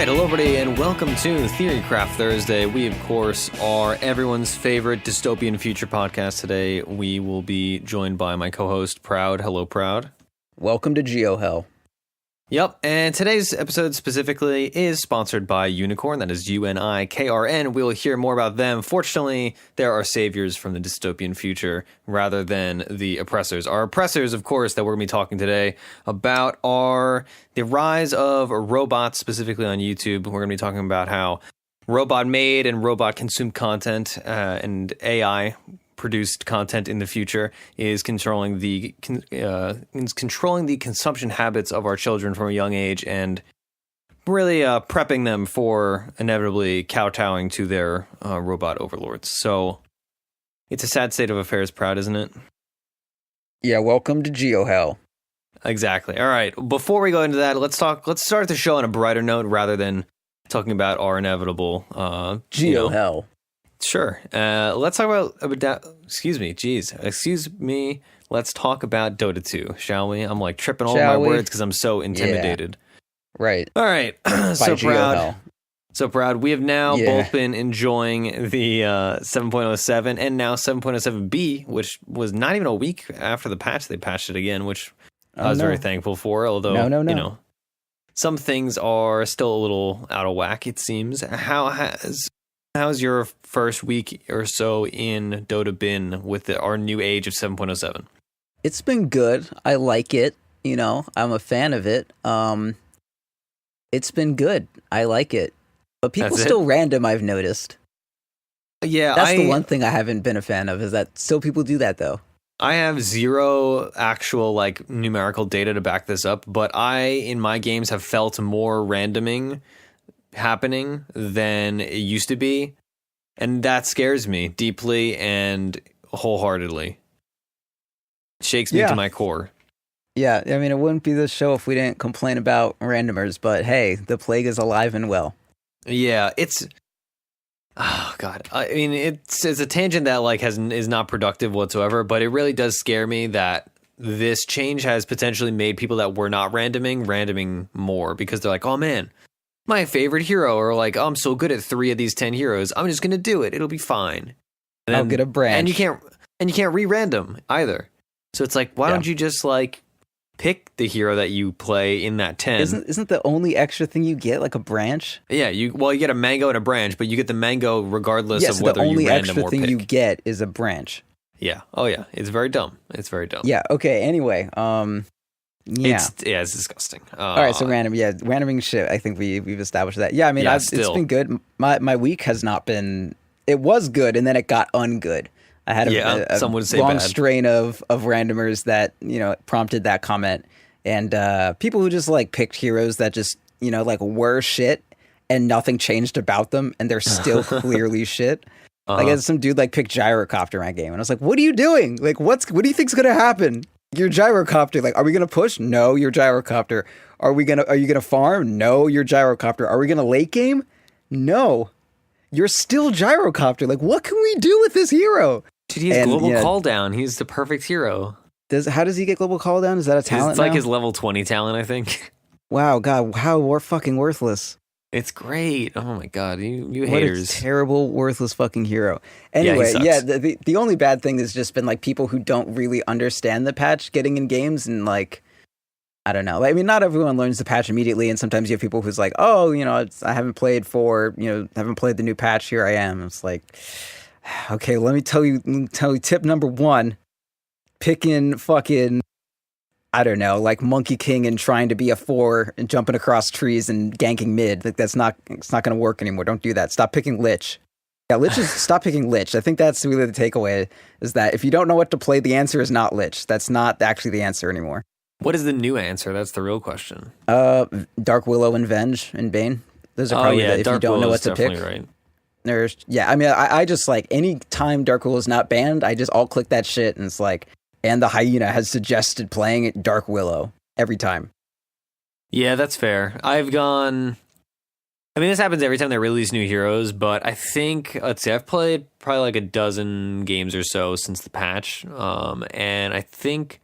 right, hello everybody, and welcome to Theorycraft Thursday. We, of course, are everyone's favorite dystopian future podcast. Today, we will be joined by my co-host, Proud. Hello, Proud. Welcome to GeoHell. Yep, and today's episode specifically is sponsored by Unicorn. That is UNIKRN. We'll hear more about them. Fortunately, there are saviors from the dystopian future rather than the oppressors. Our oppressors, of course, that we're going to be talking today about are the rise of robots, specifically on YouTube. We're going to be talking about how robot-made and robot-consumed content and AI produced content in the future is controlling the consumption habits of our children from a young age and really prepping them for inevitably kowtowing to their robot overlords. So it's a sad state of affairs, Proud, isn't it? Yeah, welcome to GeoHell. Exactly. All right. Before we go into that, let's start the show on a brighter note rather than talking about our inevitable GeoHell. Sure. Let's talk about excuse me. Let's talk about Dota 2, shall we? I'm like tripping all my words because I'm so intimidated. Yeah. Right. All right. So proud. We have now both been enjoying the 7.07 and now 7.07b, which was not even a week after the patch. They patched it again, which I was very thankful for. Although, you know, some things are still a little out of whack, it seems. How's your first week or so in Dota been with our new age of 7.07? It's been good. I like it. You know, I'm a fan of it. It's been good. I like it. But people still random, I've noticed. Yeah, that's the one thing I haven't been a fan of, is that still people do that, though. I have zero actual, numerical data to back this up, but in my games, have felt more randoming happening than it used to be, and that scares me deeply and wholeheartedly. It shakes me to my core. Yeah, I mean, it wouldn't be this show if we didn't complain about randomers, but hey, the plague is alive and well. Yeah, it's God. I mean, it's a tangent that is not productive whatsoever, but it really does scare me that this change has potentially made people that were not randoming more, because they're like, oh man, my favorite hero, or oh, I'm so good at 3 of these 10 heroes, I'm just gonna do it. It'll be fine. And I'll get a branch. And you can't re-random either. So it's why don't you just pick the hero that you play in that 10? Isn't the only extra thing you get a branch? Yeah, you get a mango and a branch, but you get the mango regardless of whether you random or pick. The only extra thing you get is a branch. Yeah. Oh yeah. It's very dumb. Yeah. Okay. Anyway. Yeah. It's disgusting. All right, so randoming shit. I think we've established that. Yeah, I mean, it's been good. My week has not been. It was good, and then it got ungood. I had a some would say long bad strain of randomers that prompted that comment, and people who just picked heroes that just were shit, and nothing changed about them, and they're still clearly shit. I had some dude picked Gyrocopter in my game, and I was like, "What are you doing? What do you think's gonna happen? Your Gyrocopter, are we gonna push? No, your Gyrocopter. Are you gonna farm? No, your Gyrocopter. Are we gonna late game? No, you're still Gyrocopter. What can we do with this hero? Dude, he has global call down. He's the perfect hero. How does he get global call down? Is that a talent? It's his level 20 talent, I think. Wow, God, how we're fucking worthless. It's great. Oh my God, you what haters! A terrible, worthless fucking hero. Anyway, the only bad thing has just been people who don't really understand the patch getting in games, and I don't know. I mean, not everyone learns the patch immediately, and sometimes you have people who's I haven't played haven't played the new patch. Here I am. It's okay, let me tell you tip number 1: picking fucking, I don't know, Monkey King and trying to be a 4 and jumping across trees and ganking mid. It's not going to work anymore. Don't do that. Stop picking Lich. Yeah, stop picking Lich. I think that's really the takeaway, is that if you don't know what to play, the answer is not Lich. That's not actually the answer anymore. What is the new answer? That's the real question. Dark Willow and Venge and Bane. Those are probably if you don't know what to pick. Right. I just any time Dark Willow is not banned, I just alt-click that shit, and it's and the Hyena has suggested playing it Dark Willow every time. Yeah, that's fair. I've gone... I mean, this happens every time they release new heroes, but I think, I've played probably a dozen games or so since the patch, and I think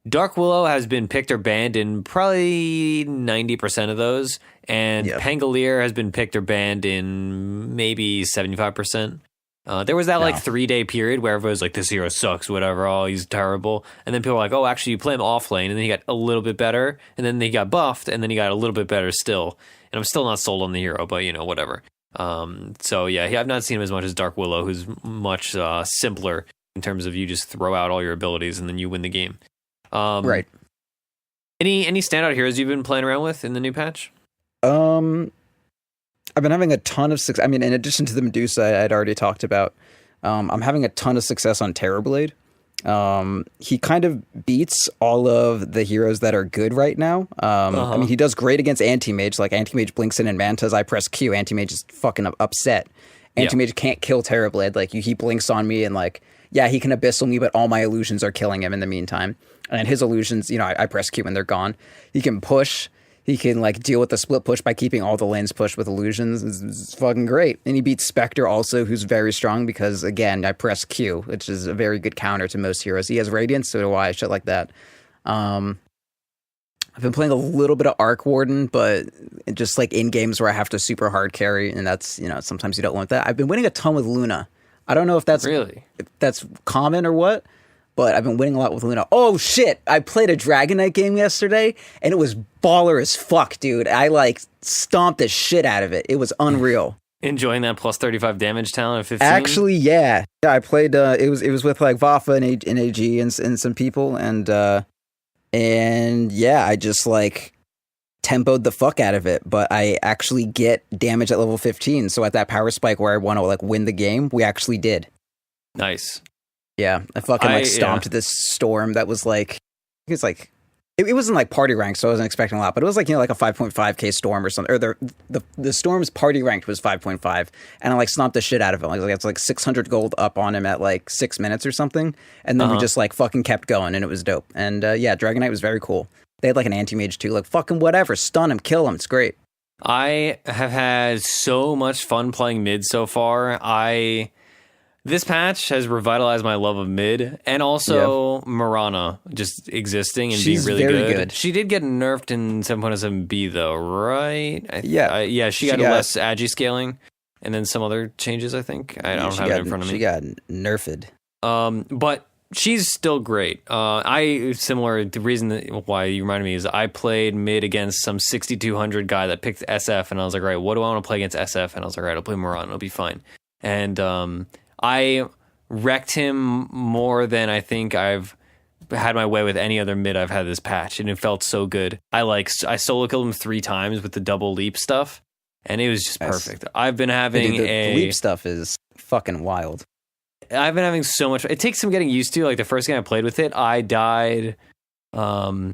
Dark Willow has been picked or banned in probably 90% of those, and Pangolier has been picked or banned in maybe 75%. There was that like 3-day period where everybody was like, this hero sucks, whatever, oh, he's terrible. And then people were like, oh, actually, you play him offlane, and then he got a little bit better, and then he got buffed, and then he got a little bit better still. And I'm still not sold on the hero, but, whatever. So, yeah, I've not seen him as much as Dark Willow, who's much simpler in terms of you just throw out all your abilities, and then you win the game. Right. Any standout heroes you've been playing around with in the new patch? I've been having a ton of success. I mean, in addition to the Medusa I'd already talked about, I'm having a ton of success on Terrorblade. He kind of beats all of the heroes that are good right now. I mean, he does great against Anti-Mage. Like, Anti-Mage blinks in and Mantas, I press Q. Anti-Mage is fucking upset. Anti-Mage can't kill Terrorblade. Like, he blinks on me and, like, yeah, he can Abyssal me, but all my illusions are killing him in the meantime. And his illusions, I press Q and they're gone. He can push. He can, like, deal with the split push by keeping all the lanes pushed with illusions. It's fucking great. And he beats Spectre also, who's very strong because, again, I press Q, which is a very good counter to most heroes. He has Radiance, so do I, shit like that. I've been playing a little bit of Arc Warden, but just, like, in games where I have to super hard carry, and that's, sometimes you don't want that. I've been winning a ton with Luna. I don't know if that's common or what, but I've been winning a lot with Luna. Oh, shit! I played a Dragon Knight game yesterday, and it was baller as fuck, dude. I, like, stomped the shit out of it. It was unreal. Enjoying that plus 35 damage talent at 15? Actually, yeah. I played, it was with, like, Vafa and AG and some people, and yeah, I just, like, tempoed the fuck out of it, but I actually get damage at level 15, so at that power spike where I want to, like, win the game, we actually did. Nice. Yeah, I fucking stomped this storm that was like, it wasn't like party ranked, so I wasn't expecting a lot, but it was like, like a 5.5k storm or something, or the storm's party ranked was 5.5, and I like stomped the shit out of him. Like it's like 600 gold up on him at like 6 minutes or something, and then we just like fucking kept going, and it was dope. And yeah, Dragon Knight was very cool. They had like an anti-mage too, like fucking whatever, stun him, kill him, it's great. I have had so much fun playing mid so far. This patch has revitalized my love of mid, and also Mirana just existing and being really good. She did get nerfed in 7.7b though, right? She got less agi scaling, and then some other changes, I think. I don't have it in front of me. She got nerfed. But she's still great. The reason why you reminded me is I played mid against some 6,200 guy that picked SF, and I was like, right, what do I want to play against SF? And I was like, right, I'll play Mirana, it'll be fine. And I wrecked him more than I think I've had my way with any other mid I've had this patch, and it felt so good. I solo killed him 3 times with the double leap stuff, and it was just perfect. I've been having the leap stuff is fucking wild. I've been having so much. It takes some getting used to. Like the first game I played with it, I died. I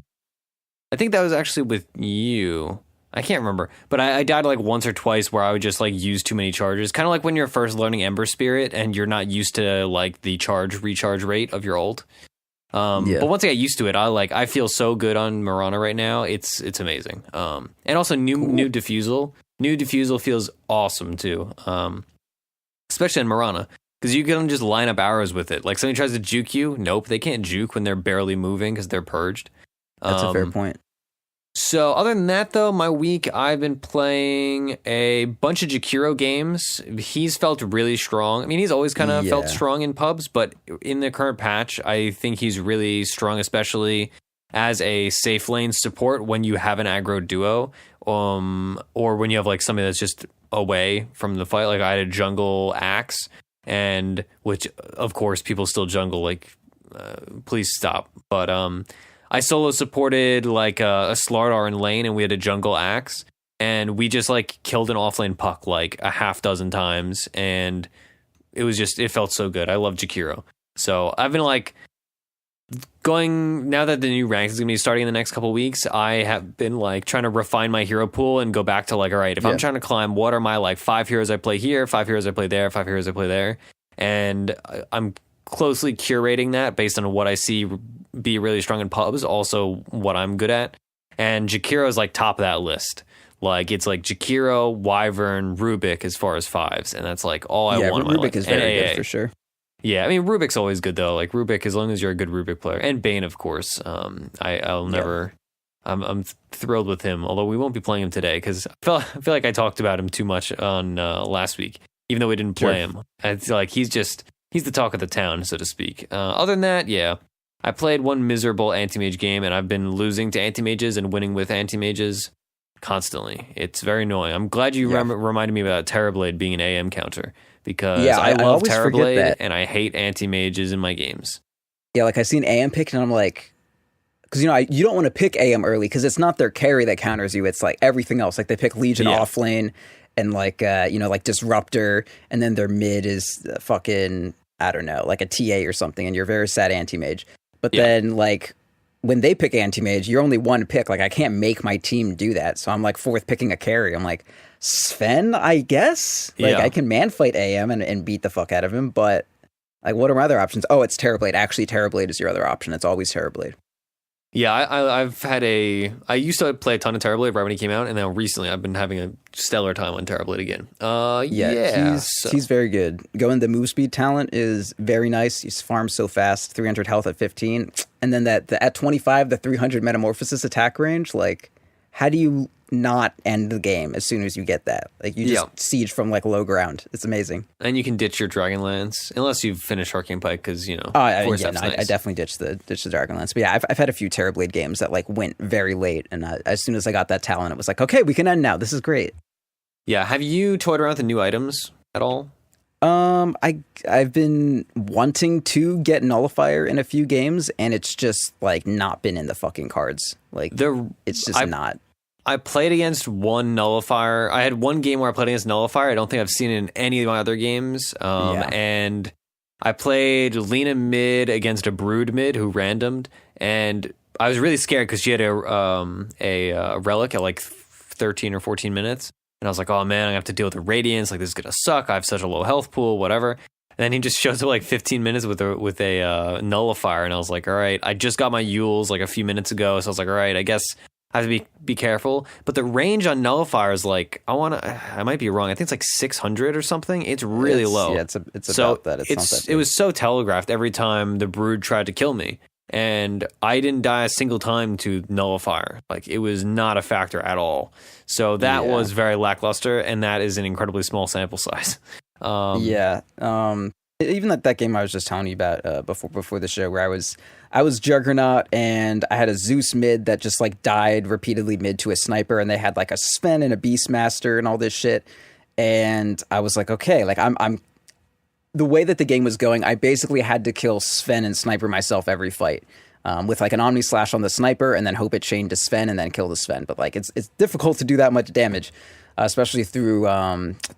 think that was actually with you. I can't remember, but I died like once or twice where I would just like use too many charges. Kind of like when you're first learning Ember Spirit and you're not used to like the recharge rate of your ult. But once I got used to it, I feel so good on Mirana right now. It's amazing. And also new Diffusal. New Diffusal feels awesome too. Especially in Mirana. Because you can just line up arrows with it. Like somebody tries to juke you. Nope, they can't juke when they're barely moving because they're purged. That's a fair point. So other than that, though, my week, I've been playing a bunch of Jakiro games. He's felt really strong. I mean, he's always kind of felt strong in pubs, but in the current patch, I think he's really strong, especially as a safe lane support when you have an aggro duo, or when you have like somebody that's just away from the fight. Like I had a jungle axe, and which of course people still jungle. Like, please stop. But I solo supported like a Slardar in lane, and we had a jungle axe, and we just like killed an offlane puck like a half dozen times, and it felt so good. I love Jakiro. So I've been like going, now that the new ranks is going to be starting in the next couple weeks, I have been like trying to refine my hero pool and go back to like, all right, if I'm trying to climb, what are my like 5 heroes I play here, 5 heroes I play there, 5 heroes I play there. And I'm closely curating that based on what I see be really strong in pubs, also what I'm good at. And Jakiro is like top of that list. Like it's like Jakiro, Wyvern, Rubik as far as 5s, and that's like all I want. Rubik is very good for sure. Yeah, I mean, Rubik's always good, though. Like, Rubik, as long as you're a good Rubik player. And Bane, of course. I'll never... I'm thrilled with him, although we won't be playing him today, because I feel like I talked about him too much on last week, even though we didn't play him. It's like, he's the talk of the town, so to speak. Other than that, yeah. I played one miserable anti-mage game, and I've been losing to anti-mages and winning with anti-mages constantly. It's very annoying. I'm glad you reminded me about Terrorblade being an AM counter, because I love Terrorblade and I hate anti-mages in my games. Yeah, like I see an AM pick and I'm like, because you don't want to pick AM early because it's not their carry that counters you. It's like everything else. Like they pick Legion Offlane and like like Disruptor, and then their mid is fucking, I don't know, like a TA or something, and you're very sad anti-mage. But then like when they pick anti-mage, you're only one pick. Like I can't make my team do that, so I'm like fourth picking a carry. I'm like, Sven, I guess. Like I can man fight AM and beat the fuck out of him, but like what are my other options? Oh, it's Terrorblade. Actually, Terrorblade is your other option. It's always Terrorblade. Yeah, I used to play a ton of Terrorblade right when he came out, and now recently I've been having a stellar time on Terrorblade again. He's very good. Going the move speed talent is very nice. He's farms so fast, 300 health at 15, and then at 25, the 300 metamorphosis attack range. Like, how do you not end the game as soon as you get that? Like, you just siege from like low ground. It's amazing. And you can ditch your Dragonlance unless you've finished Hurricane Pike, because I definitely ditched the Dragonlance. But yeah, I've had a few Terrorblade games that like went very late, and as soon as I got that talent, it was like, okay, we can end now. This is great. Yeah, have you toyed around with the new items at all? I've been wanting to get Nullifier in a few games, and it's just like not been in the fucking cards. Like it's just not. I played against one Nullifier. I had one game where I played against Nullifier. I don't think I've seen it in any of my other games. And I played Lena mid against a Brood mid who randomed, and I was really scared because she had a relic at like 13 or 14 minutes. And I was like, oh man, I have to deal with the Radiance. Like, this is going to suck. I have such a low health pool, whatever. And then he just shows up like 15 minutes with a Nullifier. And I was like, all right, I just got my Yules like a few minutes ago. So I was like, all right, I guess I have to be careful. But the range on Nullifier is like, I might be wrong. I think it's like 600 or something. It's really low. Yeah, it's about that. It was so telegraphed every time the Brood tried to kill me. And I didn't die a single time to Nullifier. Like, it was not a factor at all. So that was very lackluster, and that is an incredibly small sample size. Even that game I was just telling you about before the show, where I was Juggernaut, and I had a Zeus mid that just like died repeatedly mid to a sniper, and they had like a Sven and a Beastmaster and all this shit. And I was like, okay, like I'm the way that the game was going, I basically had to kill Sven and sniper myself every fight. With like an Omni Slash on the sniper, and then hope it chained to Sven, and then kill the Sven. But like it's difficult to do that much damage, especially through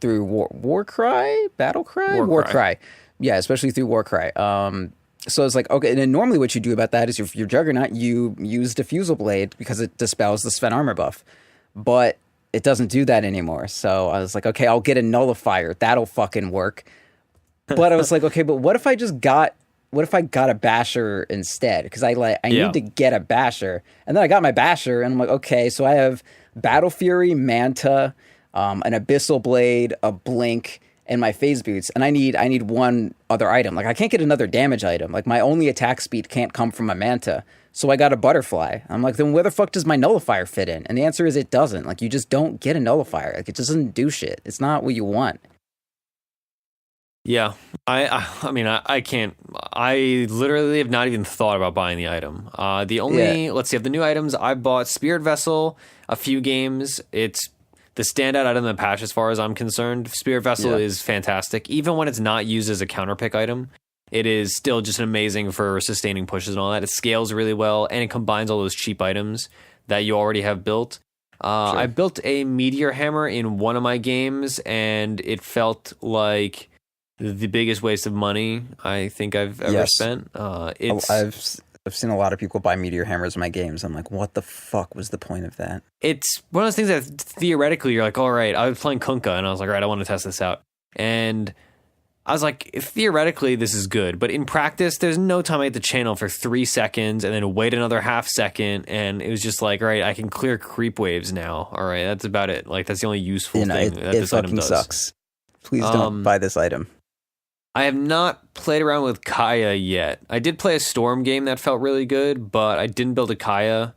Warcry, Warcry. Yeah, especially through Warcry. So it's like, okay, and then normally what you do about that is if you're Juggernaut, you use Diffusal Blade because it dispels the Sven armor buff. But it doesn't do that anymore. So I was like, okay, I'll get a Nullifier. That'll fucking work. But I was like, okay, but what if I got a Basher instead? Because I need to get a Basher. And then I got my Basher, and I'm like, okay, so I have Battle Fury, Manta, an Abyssal Blade, a Blink, and my Phase Boots. And I need one other item. Like, I can't get another damage item. Like, my only attack speed can't come from a Manta. So I got a Butterfly. I'm like, then where the fuck does my Nullifier fit in? And the answer is it doesn't. Like, you just don't get a Nullifier. Like, it just doesn't do shit. It's not what you want. Yeah, I mean, I can't. I literally have not even thought about buying the item. Let's see, of the new items, I bought Spirit Vessel a few games. It's the standout item in the patch as far as I'm concerned. Spirit Vessel is fantastic. Even when it's not used as a counter pick item, it is still just amazing for sustaining pushes and all that. It scales really well, and it combines all those cheap items that you already have built. I built a Meteor Hammer in one of my games, and it felt like the biggest waste of money I think I've ever spent. I've seen a lot of people buy Meteor Hammers in my games. I'm like, what the fuck was the point of that? It's one of those things that theoretically you're like, all right, I was playing Kunkka, and I was like, all right, I want to test this out. And I was like, theoretically this is good, but in practice, there's no time I hit the channel for 3 seconds and then wait another half second, and it was just like, all right, I can clear creep waves now. All right, that's about it. Like, that's the only useful thing that this item does. Sucks. Please don't buy this item. I have not played around with Kaya yet. I did play a Storm game that felt really good, but I didn't build a Kaya.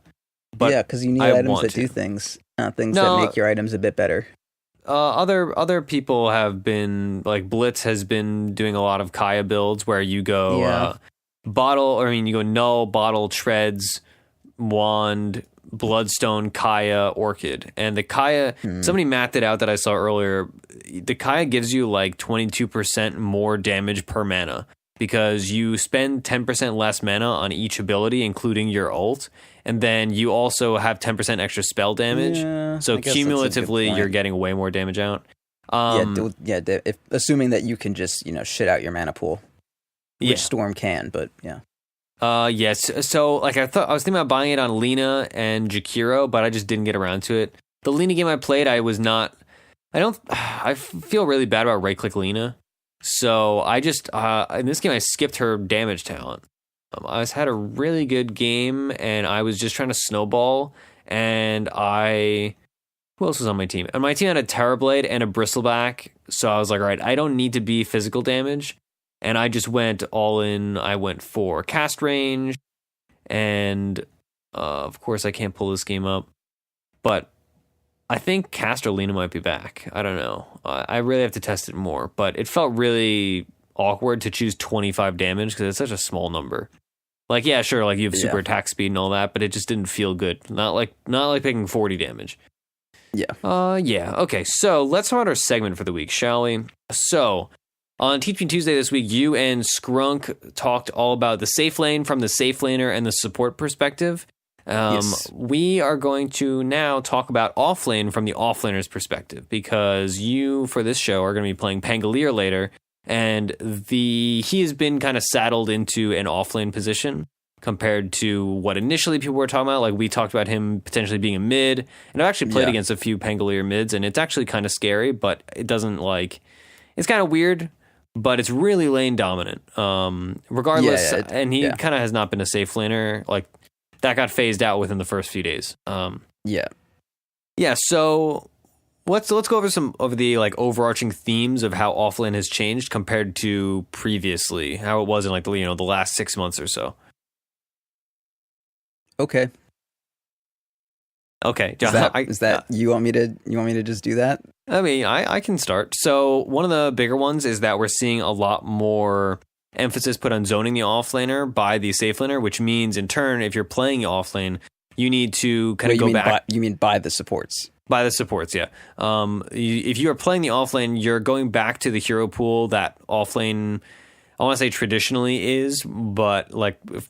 But yeah, because you need items that do things, that make your items a bit better. Other people have been, like Blitz has been doing a lot of Kaya builds where you go you go Null, Bottle, Treads, Wand, Bloodstone, Kaya, Orchid. And the Kaya, somebody mapped it out that I saw earlier. The Kaya gives you like 22% more damage per mana because you spend 10% less mana on each ability, including your ult. And then you also have 10% extra spell damage. Yeah, so cumulatively, you're getting way more damage out. Assuming that you can just, shit out your mana pool. Which Storm can, but yeah. Yes. So, like, I was thinking about buying it on Lina and Jakiro, but I just didn't get around to it. The Lina game I played, I feel really bad about right-click Lina. So, I just, in this game, I skipped her damage talent. I had a really good game, and I was just trying to snowball, and who else was on my team? And my team had a Terrorblade and a Bristleback, so I was like, all right, I don't need to be physical damage. And I just went all in. I went for cast range, and of course I can't pull this game up, but I think Caster Lina might be back. I don't know. I really have to test it more, but it felt really awkward to choose 25 damage because it's such a small number. Like, yeah, sure, like you have super attack speed and all that, but it just didn't feel good. Not like picking 40 damage. Yeah. Yeah. Okay, so let's talk about our segment for the week, shall we? So, on Teach Me Tuesday this week, you and Skrunk talked all about the safe lane from the safe laner and the support perspective. Yes. We are going to now talk about offlane from the offlaner's perspective because you, for this show, are going to be playing Pangolier later, and he has been kind of saddled into an offlane position compared to what initially people were talking about. Like, we talked about him potentially being a mid, and I've actually played against a few Pangolier mids, and it's actually kind of scary, but it doesn't it's kind of weird. But it's really lane dominant, regardless. And he kind of has not been a safe laner. Like, that got phased out within the first few days. Yeah. So let's go over some of the overarching themes of how offlane has changed compared to previously, how it was in the last 6 months or so. Okay. John, is that you want me to just do that? I mean, I can start. So one of the bigger ones is that we're seeing a lot more emphasis put on zoning the offlaner by the safe laner, which means in turn, if you're playing the offlane, you need to kind of go back. You mean by the supports? By the supports, yeah. If you are playing the offlane, you're going back to the hero pool that offlane, I want to say traditionally is, but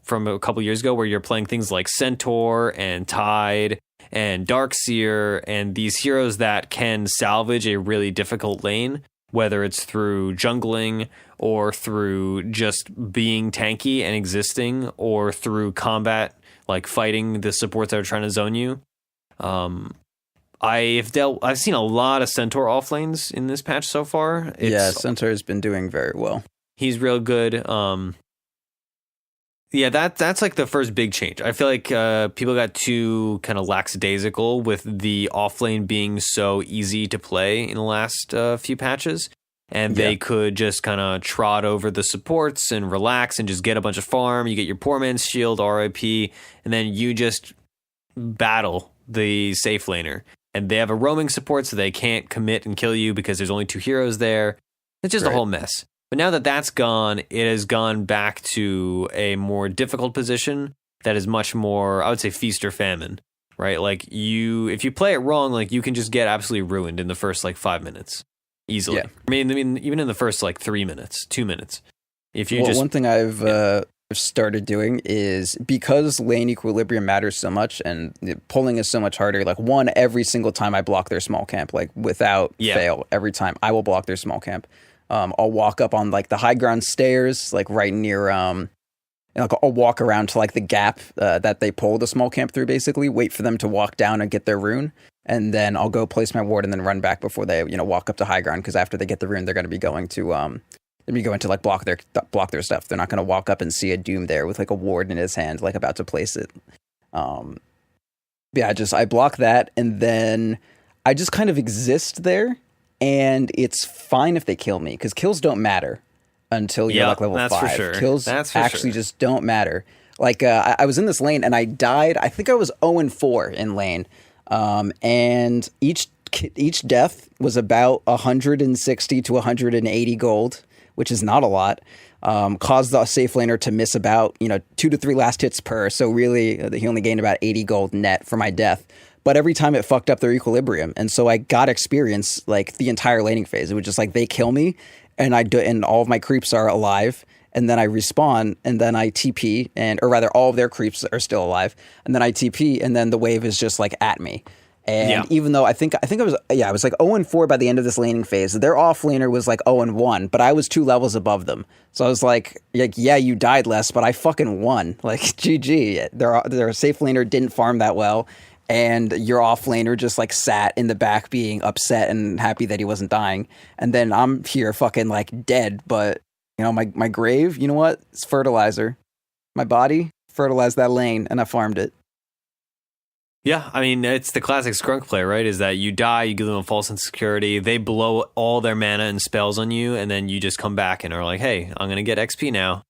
from a couple years ago where you're playing things like Centaur and Tide and Darkseer and these heroes that can salvage a really difficult lane, whether it's through jungling or through just being tanky and existing or through combat, like fighting the supports that are trying to zone you. I've seen a lot of Centaur offlanes in this patch so far. Centaur has been doing very well. He's real good. That's like the first big change. I feel like people got too kind of lackadaisical with the offlane being so easy to play in the last few patches, and they could just kind of trot over the supports and relax and just get a bunch of farm. You get your poor man's shield, RIP, and then you just battle the safe laner. And they have a roaming support, so they can't commit and kill you because there's only 2 heroes there. It's just a whole mess. But now that that's gone, it has gone back to a more difficult position that is much more, I would say, feast or famine, right? Like, if you play it wrong, you can just get absolutely ruined in the first 5 minutes easily. Yeah. I mean, even in the first 3 minutes, 2 minutes. One thing I've started doing is, because lane equilibrium matters so much and pulling is so much harder, every single time I block their small camp, without fail, every time I will block their small camp. I'll walk up on the high ground stairs, right near, I'll walk around to the gap that they pull the small camp through, basically, wait for them to walk down and get their rune. And then I'll go place my ward and then run back before they, walk up to high ground. Cause after they get the rune, they're going to be going to, block their stuff. They're not going to walk up and see a Doom there with a ward in his hand, about to place it. I block that. And then I just kind of exist there. And it's fine if they kill me, because kills don't matter. until you're like level 5. For sure. Kills just don't matter. Like I was in this lane and I died. I think I was 0-4 in lane, and each death was about 160 to 180 gold, which is not a lot. Caused the safe laner to miss about 2 to 3 last hits per. So really, he only gained about 80 gold net for my death. But every time it fucked up their equilibrium, and so I got experience like the entire laning phase. It was just like they kill me, and and all of my creeps are alive. And then I respawn, and then I TP, or rather, all of their creeps are still alive. And then I TP, and then the wave is just like at me. And even though I was like 0-4 by the end of this laning phase. Their offlaner was like 0-1, but I was 2 levels above them. So I was like, yeah, you died less, but I fucking won. Like, GG. Their safe laner didn't farm that well, and your offlaner just like sat in the back being upset and happy that he wasn't dying. And then I'm here fucking like dead, but my grave, you know what? It's fertilizer. My body fertilized that lane, and I farmed it. Yeah, I mean, it's the classic Skrunk play, right? Is that you die, you give them a false insecurity, they blow all their mana and spells on you, and then you just come back and are like, hey, I'm going to get XP now.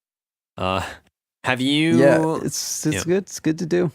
Have you... Yeah, it's good. It's good to do.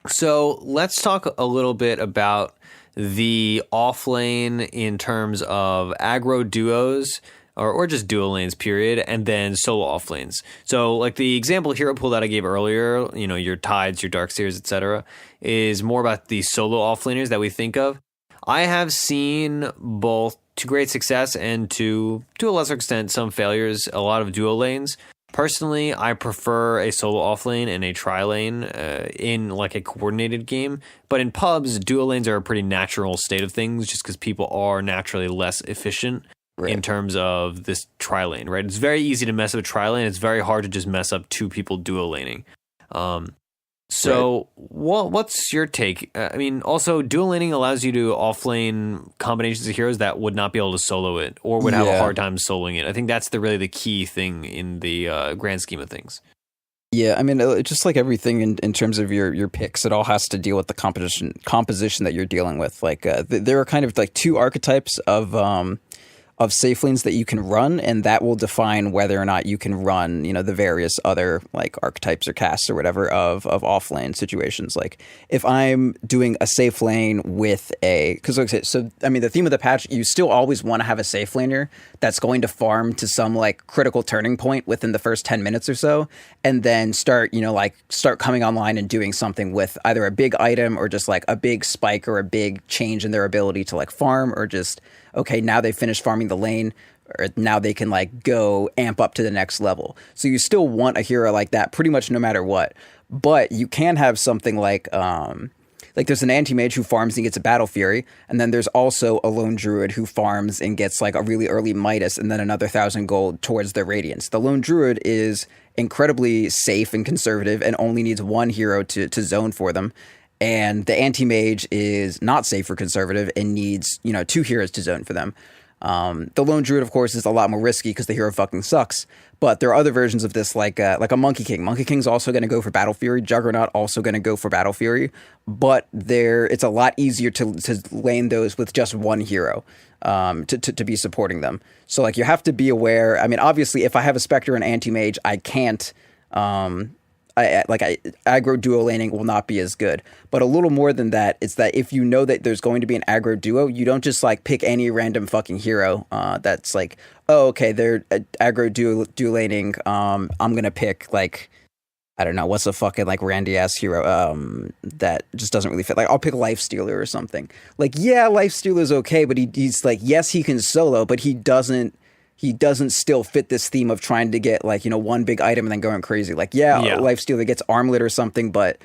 So let's talk a little bit about the offlane in terms of aggro duos, or just dual lanes, period, and then solo off lanes. So, like the example hero pool that I gave earlier, your Tides, your Darkseers, etc., is more about the solo offlaners that we think of. I have seen both to great success and to a lesser extent some failures, a lot of dual lanes. Personally, I prefer a solo offlane and a tri-lane in like a coordinated game. But in pubs, dual lanes are a pretty natural state of things just because people are naturally less efficient. Right. In terms of this tri-lane, right? It's very easy to mess up a tri-lane. It's very hard to just mess up 2 people dual laning. So what's your take? I mean, also dual laning allows you to offlane combinations of heroes that would not be able to solo it or would have a hard time soloing it. I think that's really the key thing in the grand scheme of things. Yeah, I mean, just like everything in terms of your picks, it all has to deal with the composition that you're dealing with. Like there are kind of like 2 archetypes of safe lanes that you can run, and that will define whether or not you can run, the various other like archetypes or casts or whatever of off lane situations. Like if I'm doing a safe lane with so I mean the theme of the patch, you still always want to have a safe laner that's going to farm to some like critical turning point within the first 10 minutes or so, and then start coming online and doing something with either a big item or just like a big spike or a big change in their ability to like farm, or just okay, now they finished farming the lane, or now they can like go amp up to the next level. So you still want a hero like that pretty much no matter what. But you can have something like there's an anti-mage who farms and gets a Battle Fury, and then there's also a lone druid who farms and gets like a really early Midas and then another 1,000 gold towards their Radiance. The lone druid is incredibly safe and conservative and only needs 1 hero to zone for them. And the anti-mage is not safe or conservative and needs, 2 heroes to zone for them. The lone druid, of course, is a lot more risky because the hero fucking sucks. But there are other versions of this, like a Monkey King. Monkey King's also going to go for Battle Fury. Juggernaut also going to go for Battle Fury. But it's a lot easier to lane those with just 1 hero to be supporting them. So like you have to be aware. I mean, obviously, if I have a Spectre and anti-mage, I can't. Aggro duo laning will not be as good. But a little more than that, it's that if you know that there's going to be an aggro duo, you don't just like pick any random fucking hero that's like, oh, okay, they're aggro duo laning. I'm going to pick like, I don't know, what's a fucking like randy ass hero that just doesn't really fit. Like I'll pick Lifestealer or something. Like, yeah, Lifestealer's okay, but he's like, yes, he can solo, but he doesn't still fit this theme of trying to get like, 1 big item and then going crazy. Like, Lifestealer gets Armlet or something, but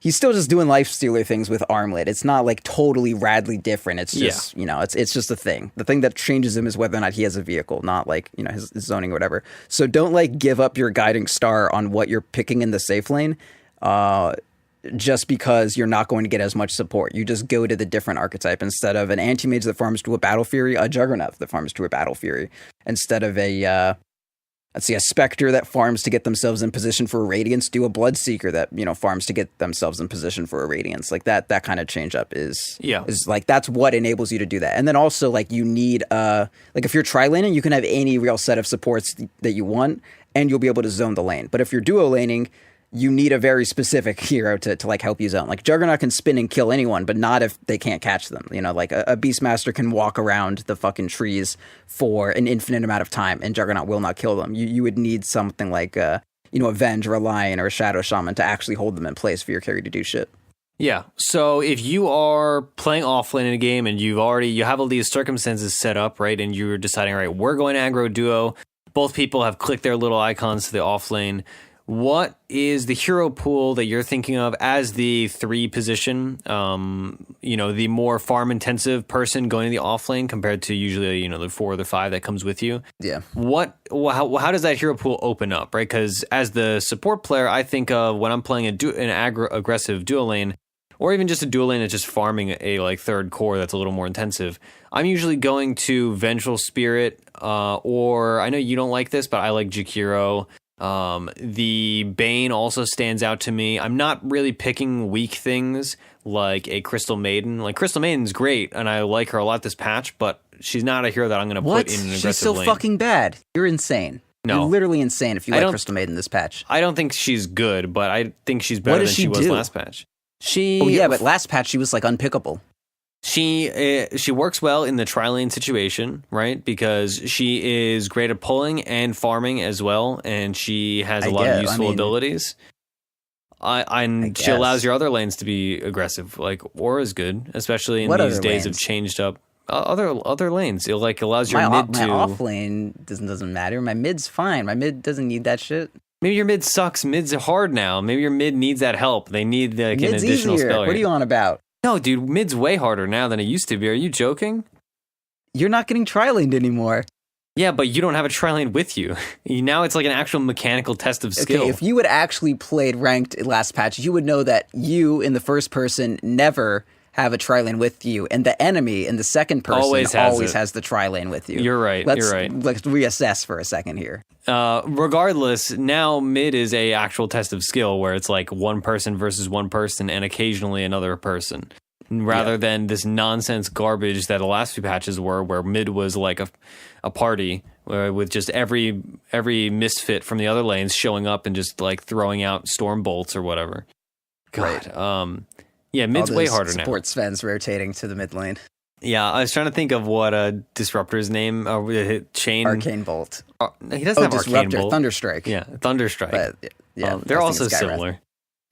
he's still just doing Lifestealer things with Armlet. It's not like totally radically different. It's just, it's just a thing. The thing that changes him is whether or not he has a vehicle, not like, his zoning or whatever. So don't like give up your guiding star on what you're picking in the safe lane. Just because you're not going to get as much support. You just go to the different archetype instead of an anti-mage that farms to a Battle Fury, a Juggernaut that farms to a Battle Fury, instead of a let's see, a Spectre that farms to get themselves in position for a Radiance, do a Bloodseeker that, farms to get themselves in position for a Radiance. Like that kind of change up is like, that's what enables you to do that. And then also like you need, like if you're tri-laning, you can have any real set of supports that you want and you'll be able to zone the lane. But if you're duo laning, you need a very specific hero to like help you zone. Like Juggernaut can spin and kill anyone, but not if they can't catch them. Like a Beastmaster can walk around the fucking trees for an infinite amount of time, and Juggernaut will not kill them. You would need something like a Venge or a Lion or a Shadow Shaman to actually hold them in place for your carry to do shit. Yeah. So if you are playing offlane in a game and you have all these circumstances set up, right, and you're deciding, right, we're going to aggro duo. Both people have clicked their little icons to the offlane. What is the hero pool that you're thinking of as the 3 position, the more farm intensive person going to the offlane compared to usually, the 4 or the 5 that comes with you? Yeah. How does that hero pool open up, right? Because as the support player, I think of when I'm playing an aggressive duo lane, or even just a duo lane that's just farming a like third core that's a little more intensive, I'm usually going to Vengeful Spirit, or I know you don't like this, but I like Jakiro. The Bane also stands out to me. I'm not really picking weak things like a Crystal Maiden. Like Crystal Maiden's great, and I like her a lot this patch, but she's not a hero that I'm going to put in an aggressive She's so lane. fucking bad. You're insane. No. You're literally insane if you like Crystal Maiden this patch. I don't think she's good, but I think she's better than she was last patch. But last patch she was like unpickable. She works well in the tri-lane situation, right? Because she is great at pulling and farming as well, and she has a lot of useful abilities. She allows your other lanes to be aggressive. Like Aura's good, especially in these days of changed up other lanes. It like allows your mid to. My off lane doesn't matter. My mid's fine. My mid doesn't need that shit. Maybe your mid sucks. Mid's hard now. Maybe your mid needs that help. They need like an additional easier. spell. What are you on about? No, dude, mid's way harder now than it used to be. Are you joking? You're not getting tri-laned anymore. Yeah, but you don't have a tri-lane with you. Now it's like an actual mechanical test of skill. Okay, if you had actually played ranked last patch, you would know that you, in the first person, never have a tri-lane with you, and the enemy in the second person always has the tri-lane with you. You're right. Let's reassess for a second here. Regardless, now mid is a actual test of skill where it's like one person versus one person and occasionally another person, rather than this nonsense garbage that the last few patches were, where mid was like a party with just every misfit from the other lanes showing up and just like throwing out storm bolts or whatever. God. Right. Yeah, mid's way harder now. Support Sven's rotating to the mid lane. Yeah, I was trying to think of what Disruptor's name. Chain Arcane Bolt. He doesn't have Arcane Bolt. Thunderstrike. Yeah, Thunderstrike. But, yeah, they're also similar.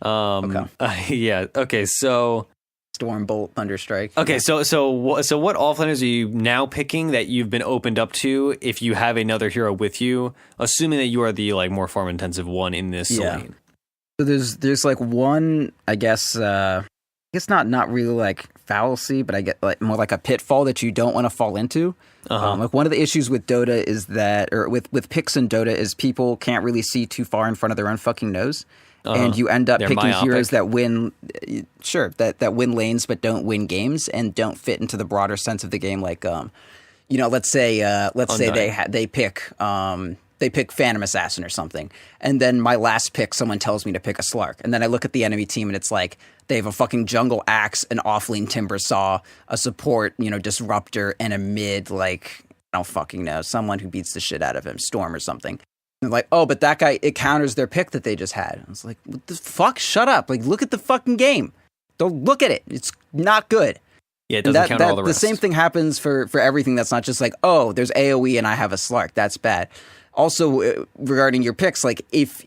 Okay. Yeah. Okay. So Storm Bolt, Thunderstrike. Okay. So what offlaners are you now picking that you've been opened up to if you have another hero with you, assuming that you are the like more farm intensive one in this lane? So there's like one, I guess not really like fallacy, but I get like more like a pitfall that you don't want to fall into. Like one of the issues with Dota is that, or with picks in Dota, is people can't really see too far in front of their own fucking nose. And you end up picking heroes that win, that win lanes but don't win games and don't fit into the broader sense of the game. Like, let's say they pick Phantom Assassin or something, and then my last pick, someone tells me to pick a Slark, and then I look at the enemy team and it's like they have a fucking Jungle Axe, an Offlane Timber Saw, a support, Disruptor, and a mid, like, I don't fucking know, someone who beats the shit out of him, Storm or something. And they're like, oh, but that guy, it counters their pick that they just had. I was like, what the fuck? Shut up. Like, look at the fucking game. Don't look at it. It's not good. Yeah, it doesn't counter all the rest. The same thing happens for everything that's not just like, oh, there's AoE and I have a Slark. That's bad. Also, regarding your picks, like if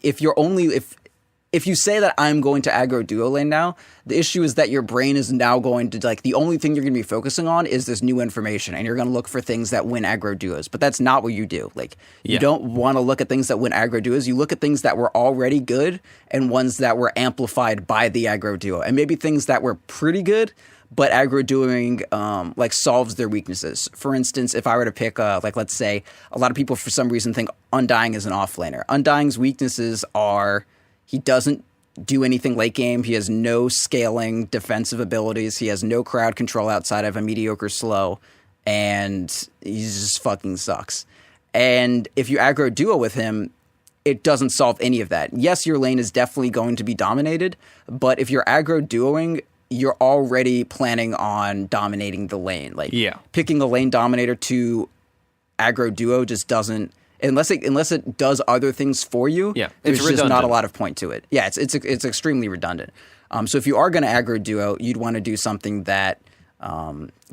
you say that I'm going to aggro duo lane now, the issue is that your brain is now going to, like, the only thing you're going to be focusing on is this new information, and you're going to look for things that win aggro duos. But that's not what you do. Like, you don't want to look at things that win aggro duos. You look at things that were already good and ones that were amplified by the aggro duo, and maybe things that were pretty good, but aggro duoing solves their weaknesses. For instance, if I were to pick, let's say, a lot of people for some reason think Undying is an offlaner. Undying's weaknesses are he doesn't do anything late game. He has no scaling defensive abilities. He has no crowd control outside of a mediocre slow, and he just fucking sucks. And if you aggro duo with him, it doesn't solve any of that. Yes, your lane is definitely going to be dominated, but if you're aggro duoing, you're already planning on dominating the lane. Like picking a lane dominator to aggro duo just doesn't, unless it does other things for you. There's just not a lot of point to it. Yeah, it's extremely redundant. So if you are going to aggro duo, you'd want to do something that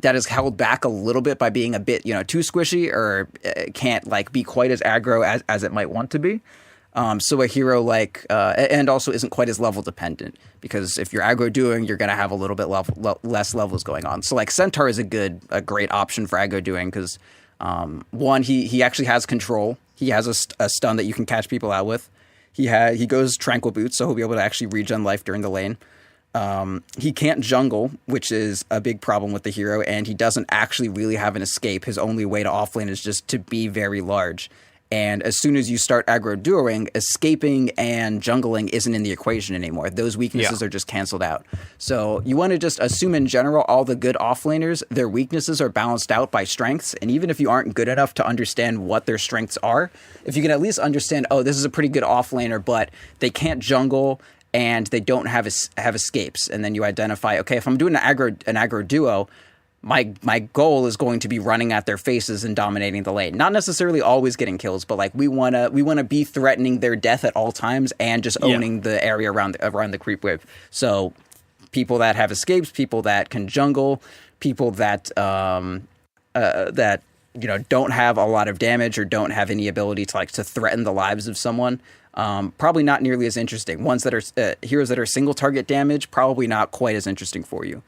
is held back a little bit by being a bit, too squishy, or can't like be quite as aggro as it might want to be. So a hero like, and also isn't quite as level dependent, because if you're aggro duoing, you're going to have a little bit less levels going on. So like Centaur is a great option for aggro duoing, because one, he actually has control. He has a stun that you can catch people out with. He goes Tranquil Boots, so he'll be able to actually regen life during the lane. He can't jungle, which is a big problem with the hero, and he doesn't actually really have an escape. His only way to offlane is just to be very large. And as soon as you start aggro duoing, escaping and jungling isn't in the equation anymore. Those weaknesses are just canceled out. So you want to just assume in general all the good offlaners, their weaknesses are balanced out by strengths. And even if you aren't good enough to understand what their strengths are, if you can at least understand, oh, this is a pretty good offlaner, but they can't jungle and they don't have escapes. And then you identify, okay, if I'm doing an aggro duo, my goal is going to be running at their faces and dominating the lane. Not necessarily always getting kills, but like we wanna be threatening their death at all times and just owning the area around the creep wave. So people that have escapes, people that can jungle, people that don't have a lot of damage or don't have any ability to threaten the lives of someone. Probably not nearly as interesting. Ones that are heroes that are single target damage, probably not quite as interesting for you.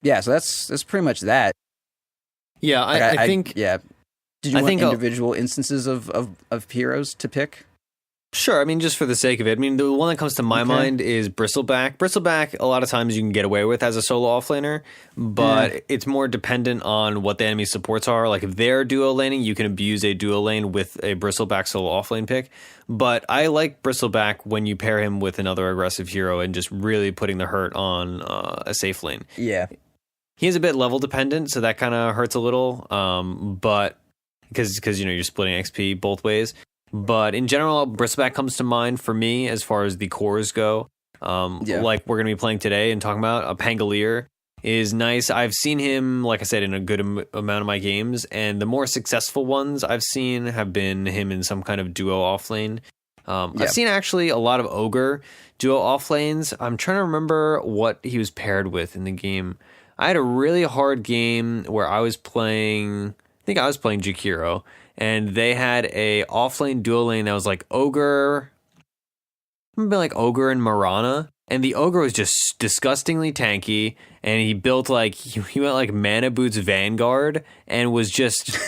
Yeah, so that's pretty much that. Yeah, I think. Yeah, did you want individual instances of heroes to pick? Sure. I mean, just for the sake of it. I mean, the one that comes to my mind is Bristleback. Bristleback, a lot of times you can get away with as a solo offlaner, but it's more dependent on what the enemy supports are. Like if they're duo laning, you can abuse a duo lane with a Bristleback solo offlane pick. But I like Bristleback when you pair him with another aggressive hero and just really putting the hurt on a safe lane. Yeah. He is a bit level dependent, so that kind of hurts a little. But because you're splitting XP both ways. But in general, Bristleback comes to mind for me as far as the cores go. Like we're going to be playing today and talking about, a Pangolier is nice. I've seen him, like I said, in a good amount of my games, and the more successful ones I've seen have been him in some kind of duo offlane. I've seen actually a lot of Ogre duo offlanes. I'm trying to remember what he was paired with in the game. I had a really hard game where I was playing Jakiro, and they had a offlane duo lane that was like Ogre, maybe Ogre and Marana, and the Ogre was just disgustingly tanky, and he built he went like Mana Boots Vanguard and was just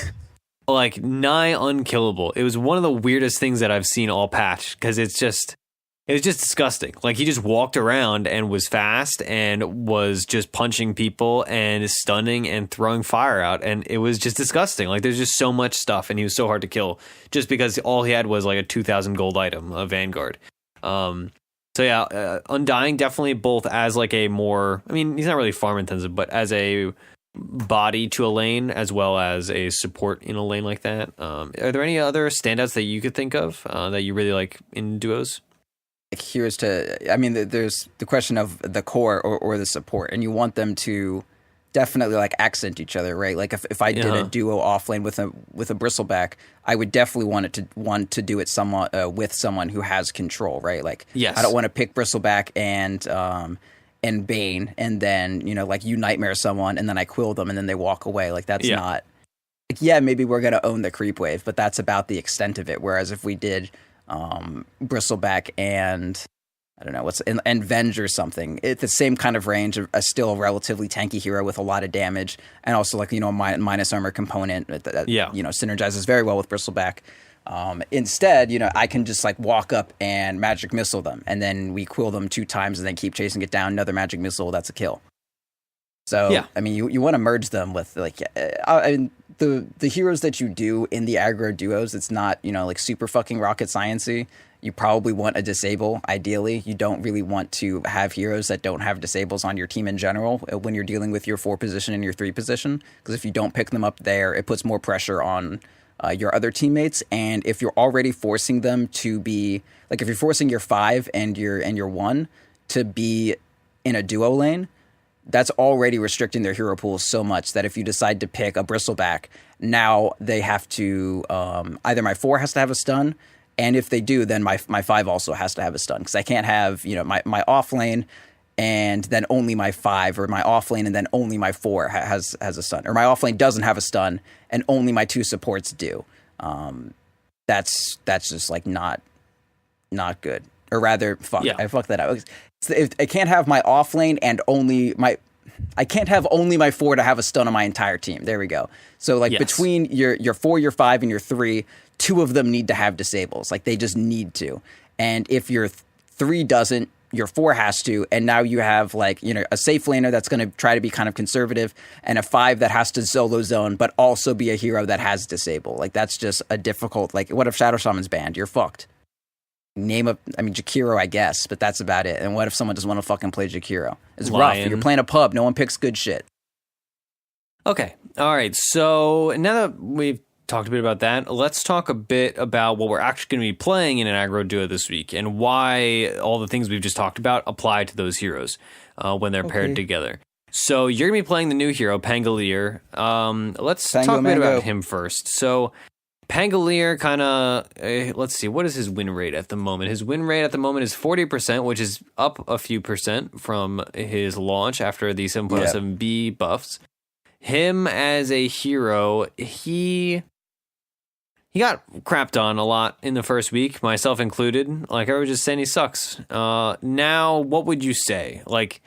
like nigh unkillable. It was one of the weirdest things that I've seen all patch, because it was just disgusting. Like he just walked around and was fast and was just punching people and stunning and throwing fire out, and it was just disgusting. Like there's just so much stuff, and he was so hard to kill just because all he had was like a 2,000 gold item, a Vanguard. So yeah, Undying definitely both as like a more, I mean, he's not really farm intensive, but as a body to a lane as well as a support in a lane like that. Are there any other standouts that you could think of that you really like in duos? Here's to, I mean, there's the question of the core or the support, and you want them to definitely like accent each other, right? Like if I did a duo offlane with a Bristleback, I would definitely want to do it somewhat with someone who has control, right? Like I don't want to pick Bristleback and Bane and then you nightmare someone and then I quill them and then they walk away. Like that's not. Like, maybe we're gonna own the creep wave, but that's about the extent of it. Whereas if we did Bristleback and I don't know and Venge or something, it's the same kind of range of a still relatively tanky hero with a lot of damage and also a minus armor component that synergizes very well with Bristleback. Instead, I can just walk up and magic missile them, and then we quill them 2 times and then keep chasing it down. Another magic missile, that's a kill. So I mean, you want to merge them with the heroes that you do in the aggro duos. It's not super fucking rocket sciencey. You probably want a disable. Ideally, you don't really want to have heroes that don't have disables on your team in general when you're dealing with your 4 position and your 3 position, because if you don't pick them up there, it puts more pressure on your other teammates, and if you're already forcing them to be like, if you're forcing your 5 and your 1 to be in a duo lane, that's already restricting their hero pool so much that if you decide to pick a Bristleback, now they have to either my 4 has to have a stun, and if they do, then my 5 also has to have a stun, because I can't have, you know, my off lane and then only my 5, or my off lane and then only my 4 has a stun, or my off lane doesn't have a stun and only my 2 supports do. That's just like not good. Or rather, I fucked that up. If I can't have my off lane and I can't have only my 4 to have a stun on my entire team. There we go. So like between your 4, your 5, and your 3, 2 of them need to have disables. Like they just need to. And if your 3 doesn't, your 4 has to, and now you have like, you know, a safe laner that's going to try to be kind of conservative, and a 5 that has to solo zone but also be a hero that has disable. Like that's just a difficult, like what if Shadow Shaman's banned? You're fucked. Jakiro, I guess, but that's about it. And what if someone doesn't want to fucking play Jakiro? It's rough. You're playing a pub. No one picks good shit. Okay. All right. So now that we've talked a bit about that, let's talk a bit about what we're actually going to be playing in an aggro duo this week, and why all the things we've just talked about apply to those heroes when they're paired together. So you're going to be playing the new hero, Pangolier. Let's talk a bit about him first. So Pangolier kind of, let's see, what is his win rate at the moment? His win rate at the moment is 40%, which is up a few percent from his launch after the 7.7B buffs. Him as a hero, he got crapped on a lot in the first week, myself included. Like, I was just saying he sucks. Now, what would you say? Like,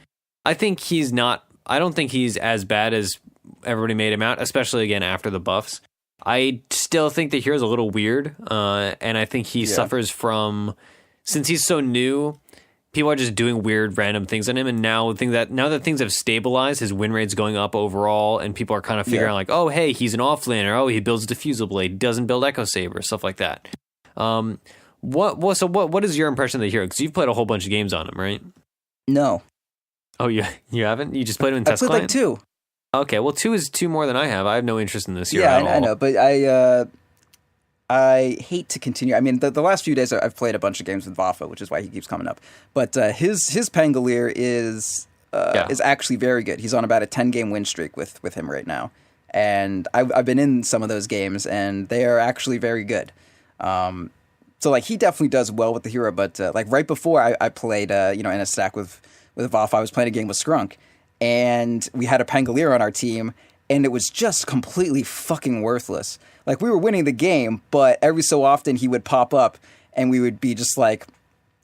I don't think he's as bad as everybody made him out, especially, again, after the buffs. I still think the hero's a little weird, and I think he suffers from, since he's so new, people are just doing weird random things on him, and now that things have stabilized, his win rate's going up overall, and people are kind of figuring out like, oh hey, he's an offlaner, oh he builds diffusal blade, he doesn't build echo saber, stuff like that. What is your impression of the hero? Because you've played a whole bunch of games on him, right? No. Oh, you haven't? You just played him in test client? I played like 2. Okay, well, 2 is 2 more than I have. I have no interest in this hero at all. I know, but I hate to continue. I mean, the last few days I've played a bunch of games with Vafa, which is why he keeps coming up. But his Pangolier is actually very good. He's on about a 10-game win streak with him right now, and I've been in some of those games, and they are actually very good. So like he definitely does well with the hero. But like right before I played, in a stack with Vafa, I was playing a game with Scrunk. And we had a Pangolier on our team, and it was just completely fucking worthless. Like, we were winning the game, but every so often he would pop up, and we would be just like,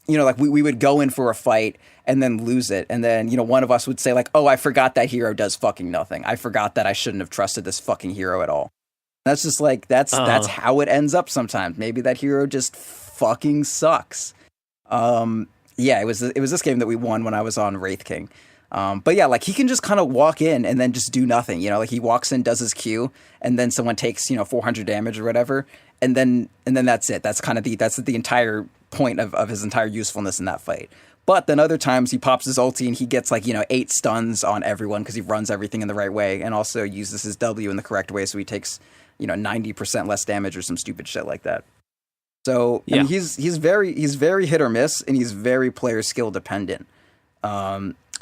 like we would go in for a fight and then lose it. And then, one of us would say like, oh, I forgot that hero does fucking nothing. I forgot that I shouldn't have trusted this fucking hero at all. That's just like, that's how it ends up sometimes. Maybe that hero just fucking sucks. It was this game that we won when I was on Wraith King. But yeah, like he can just kind of walk in and then just do nothing, like he walks in, does his Q, and then someone takes, 400 damage or whatever. And then that's it. That's kind of the entire point of his entire usefulness in that fight. But then other times he pops his ulti and he gets 8 stuns on everyone because he runs everything in the right way and also uses his W in the correct way. So he takes, 90% less damage or some stupid shit like that. So I mean, he's very hit or miss, and he's very player skill dependent.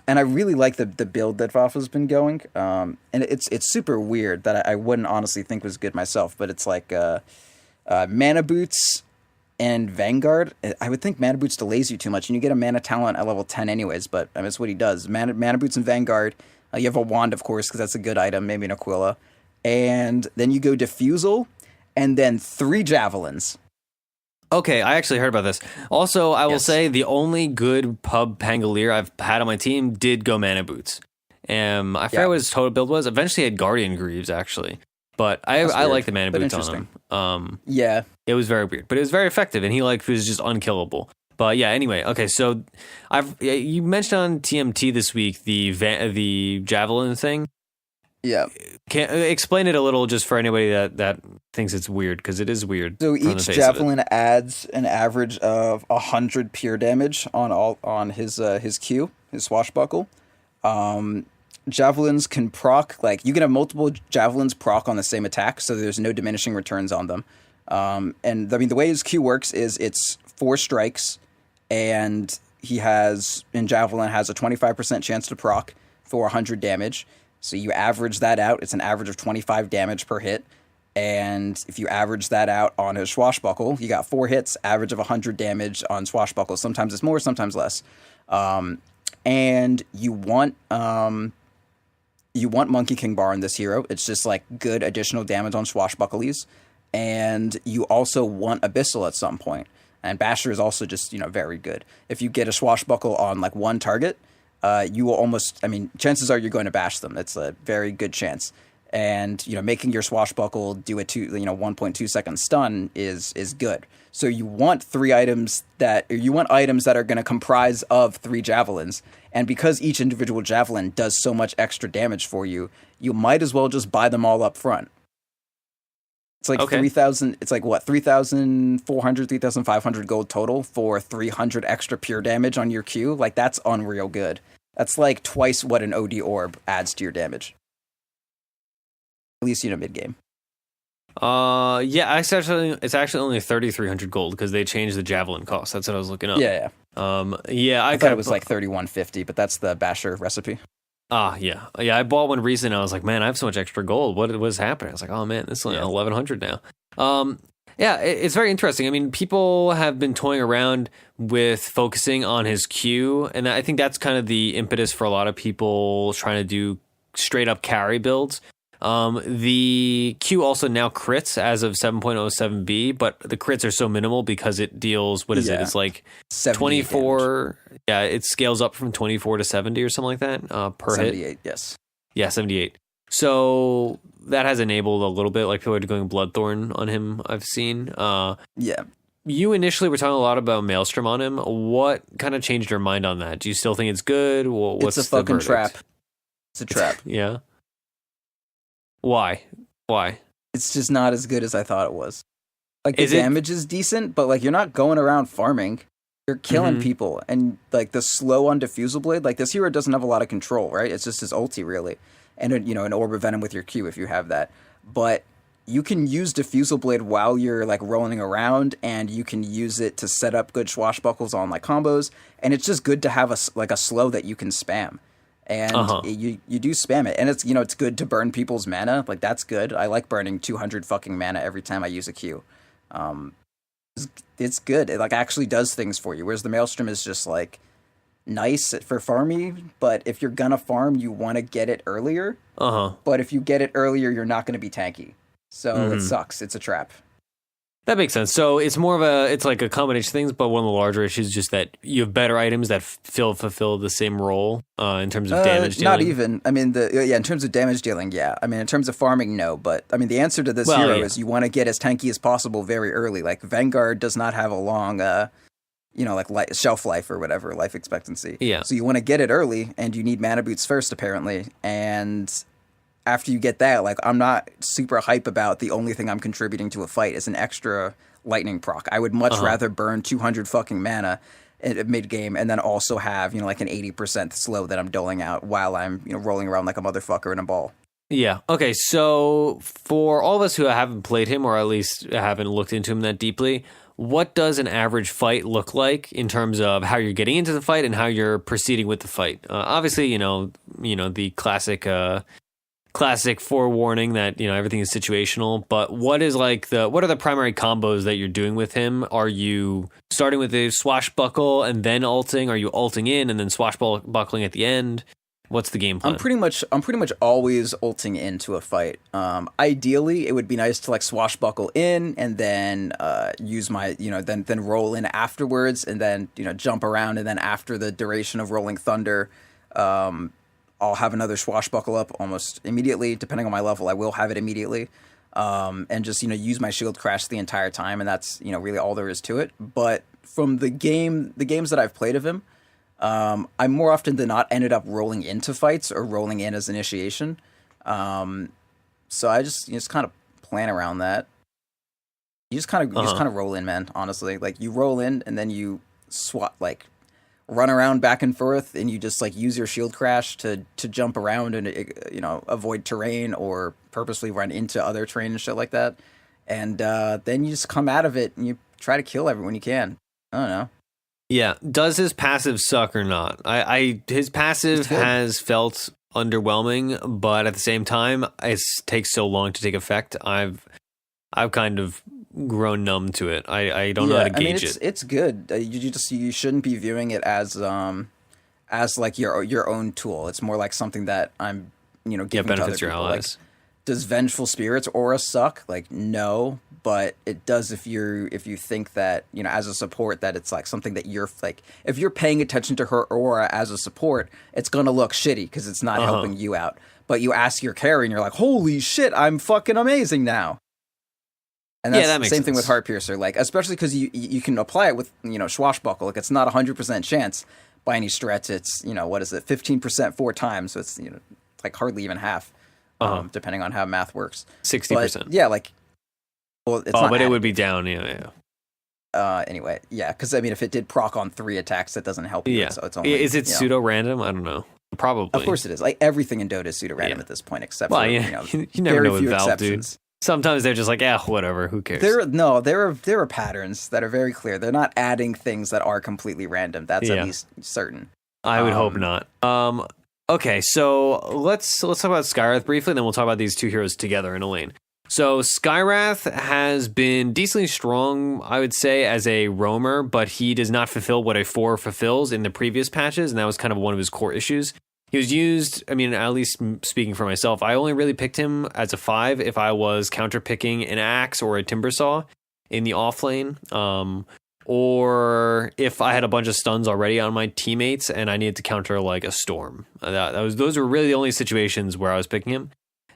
And I really like the build that Vafa's been going. And it's super weird that I wouldn't honestly think was good myself. But it's like Mana Boots and Vanguard. I would think Mana Boots delays you too much. And you get a Mana Talent at level 10 anyways. But I mean, that's what he does. Mana Boots and Vanguard. You have a Wand, of course, because that's a good item. Maybe an Aquila. And then you go Diffusal. And then 3 Javelins. Okay, I actually heard about this. Also, I will say the only good pub Pangolier I've had on my team did go Mana Boots. I forget what his total build was. Eventually he had Guardian Greaves, actually. But I like the Mana Boots on him. It was very weird, but it was very effective, and he was just unkillable. But yeah, anyway, okay, so you mentioned on TMT this week the Javelin thing. Yeah. Explain it a little just for anybody that thinks it's weird, because it is weird. So each Javelin adds an average of 100 pure damage on his Q, his swashbuckle. javelins can proc, like you can have multiple javelins proc on the same attack, so there's no diminishing returns on them. And I mean, the way his Q works is it's 4 strikes, and he has, in Javelin, has a 25% chance to proc for 100 damage. So you average that out, it's an average of 25 damage per hit. And if you average that out on his Swashbuckle, you got 4 hits, average of 100 damage on Swashbuckle. Sometimes it's more, sometimes less. And you want Monkey King Bar in this hero. It's just like good additional damage on Swashbucklies. And you also want Abyssal at some point. And Basher is also just, very good. If you get a Swashbuckle on like one target, you will almost, chances are you're going to bash them. It's a very good chance. And, making your Swashbuckle do a 1.2 second stun is good. So you want items that are going to comprise of 3 javelins. And because each individual javelin does so much extra damage for you, you might as well just buy them all up front. It's like 3,000, it's like what, 3,400, 3,500 gold total for 300 extra pure damage on your Q. Like, that's unreal good. That's like twice what an OD orb adds to your damage. At least, mid-game. Yeah, it's actually only 3,300 gold because they changed the javelin cost. That's what I was looking up. Yeah. I thought it was like 3,150, but that's the Basher recipe. Yeah. I bought one recently. I was like, man, I have so much extra gold. What was happening? I was like, oh man, this is like 1,100 now. Yeah, it's very interesting. I mean, people have been toying around with focusing on his Q, and I think that's kind of the impetus for a lot of people trying to do straight up carry builds. The Q also now crits as of 7.07B, but the crits are so minimal because it deals, what is it? It's like 24. Damage. Yeah, it scales up from 24 to 70 or something like that per 78, hit. 78, yes. Yeah, 78. So that has enabled a little bit, like people are going Bloodthorn on him, I've seen. Yeah. You initially were talking a lot about Maelstrom on him. What kind of changed your mind on that? Do you still think it's good? What's it's a fucking trap. It's a trap. Yeah. Why? It's just not as good as I thought it was. Like, the damage is decent, but like you're not going around farming. You're killing people, and like the slow on Diffusal Blade, like this hero doesn't have a lot of control, right? It's just his ulti really, and an Orb of Venom with your Q if you have that. But you can use Diffusal Blade while you're like rolling around, and you can use it to set up good swashbuckles on like combos, and it's just good to have a slow that you can spam. And you do spam it, and it's it's good to burn people's mana. Like, that's good. I like burning 200 fucking mana every time I use a Q. It's good. It like actually does things for you. Whereas the Maelstrom is just like nice for farmy, but if you're gonna farm, you want to get it earlier. But if you get it earlier, you're not going to be tanky. So it sucks. It's a trap. That makes sense. So it's more of it's like a combination of things, but one of the larger issues is just that you have better items that fulfill the same role in terms of damage dealing. Not even. I mean, in terms of damage dealing, yeah. I mean, in terms of farming, no. But I mean, the answer to this hero is you want to get as tanky as possible very early. Like, Vanguard does not have a long, shelf life or whatever, life expectancy. Yeah. So you want to get it early, and you need mana boots first, apparently. And after you get that, like, I'm not super hype about the only thing I'm contributing to a fight is an extra lightning proc. I would much rather burn 200 fucking mana at mid-game and then also have, like an 80% slow that I'm doling out while I'm, rolling around like a motherfucker in a ball. Yeah. Okay, so for all of us who haven't played him, or at least haven't looked into him that deeply, what does an average fight look like in terms of how you're getting into the fight and how you're proceeding with the fight? Obviously, the classic forewarning that everything is situational, but what are the primary combos that you're doing with him? Are you starting with a swashbuckle and then ulting? Are you ulting in and then swashbuckling at the end? What's the game plan? I'm pretty much always ulting into a fight. Ideally, it would be nice to like swashbuckle in and then use my then roll in afterwards and then jump around, and then after the duration of Rolling Thunder, I'll have another swashbuckle up almost immediately. Depending on my level, I will have it immediately. And just, use my shield crash the entire time. And that's, really all there is to it. But from the games that I've played of him, I more often than not ended up rolling into fights or rolling in as initiation. So I just kind of plan around that. You just kind of roll in, man, honestly. Like, you roll in and then you swat, like, run around back and forth, and you just like use your shield crash to jump around and avoid terrain or purposely run into other terrain and shit like that. And then you just come out of it and you try to kill everyone you can. I don't know. Yeah. Does his passive suck or not? His passive has felt underwhelming, but at the same time, it takes so long to take effect. I've kind of grown numb to it. I don't know how to gauge it. It's good. You shouldn't be viewing it as like your own tool. It's more like something that I'm giving to other benefits your people. allies. Like, does Vengeful Spirit's aura suck? Like, no, but it does if you think that as a support that it's like something that you're like, if you're paying attention to her aura as a support, it's gonna look shitty because it's not helping you out. But you ask your carry and you're like, holy shit, I'm fucking amazing now. And that's that the makes same sense. thing with Heartpiercer, like especially because you can apply it with Swashbuckle. Like it's not 100% chance by any stretch. It's 15% 4 times, so it's like hardly even half, depending on how math works. 60%. Yeah, like it's not but it would be down. Yeah. Anyway, yeah, because I mean, if it did proc on 3 attacks, that doesn't help you. Yeah. So it's only, is it pseudo random? I don't know. Probably. Of course it is. Like everything in Dota is pseudo random at this point, except for you never know with Valve, dude. Sometimes they're just like, whatever, who cares? There are patterns that are very clear. They're not adding things that are completely random. That's at least certain. I would hope not. Okay, so let's talk about Skywrath briefly, then we'll talk about these two heroes together in a lane. So Skywrath has been decently strong, I would say, as a roamer, but he does not fulfill what a 4 fulfills in the previous patches, and that was kind of one of his core issues. He was used, I mean, at least speaking for myself, I only really picked him as a 5 if I was counter-picking an axe or a timber saw in the offlane, or if I had a bunch of stuns already on my teammates and I needed to counter like a storm. Those were really the only situations where I was picking him.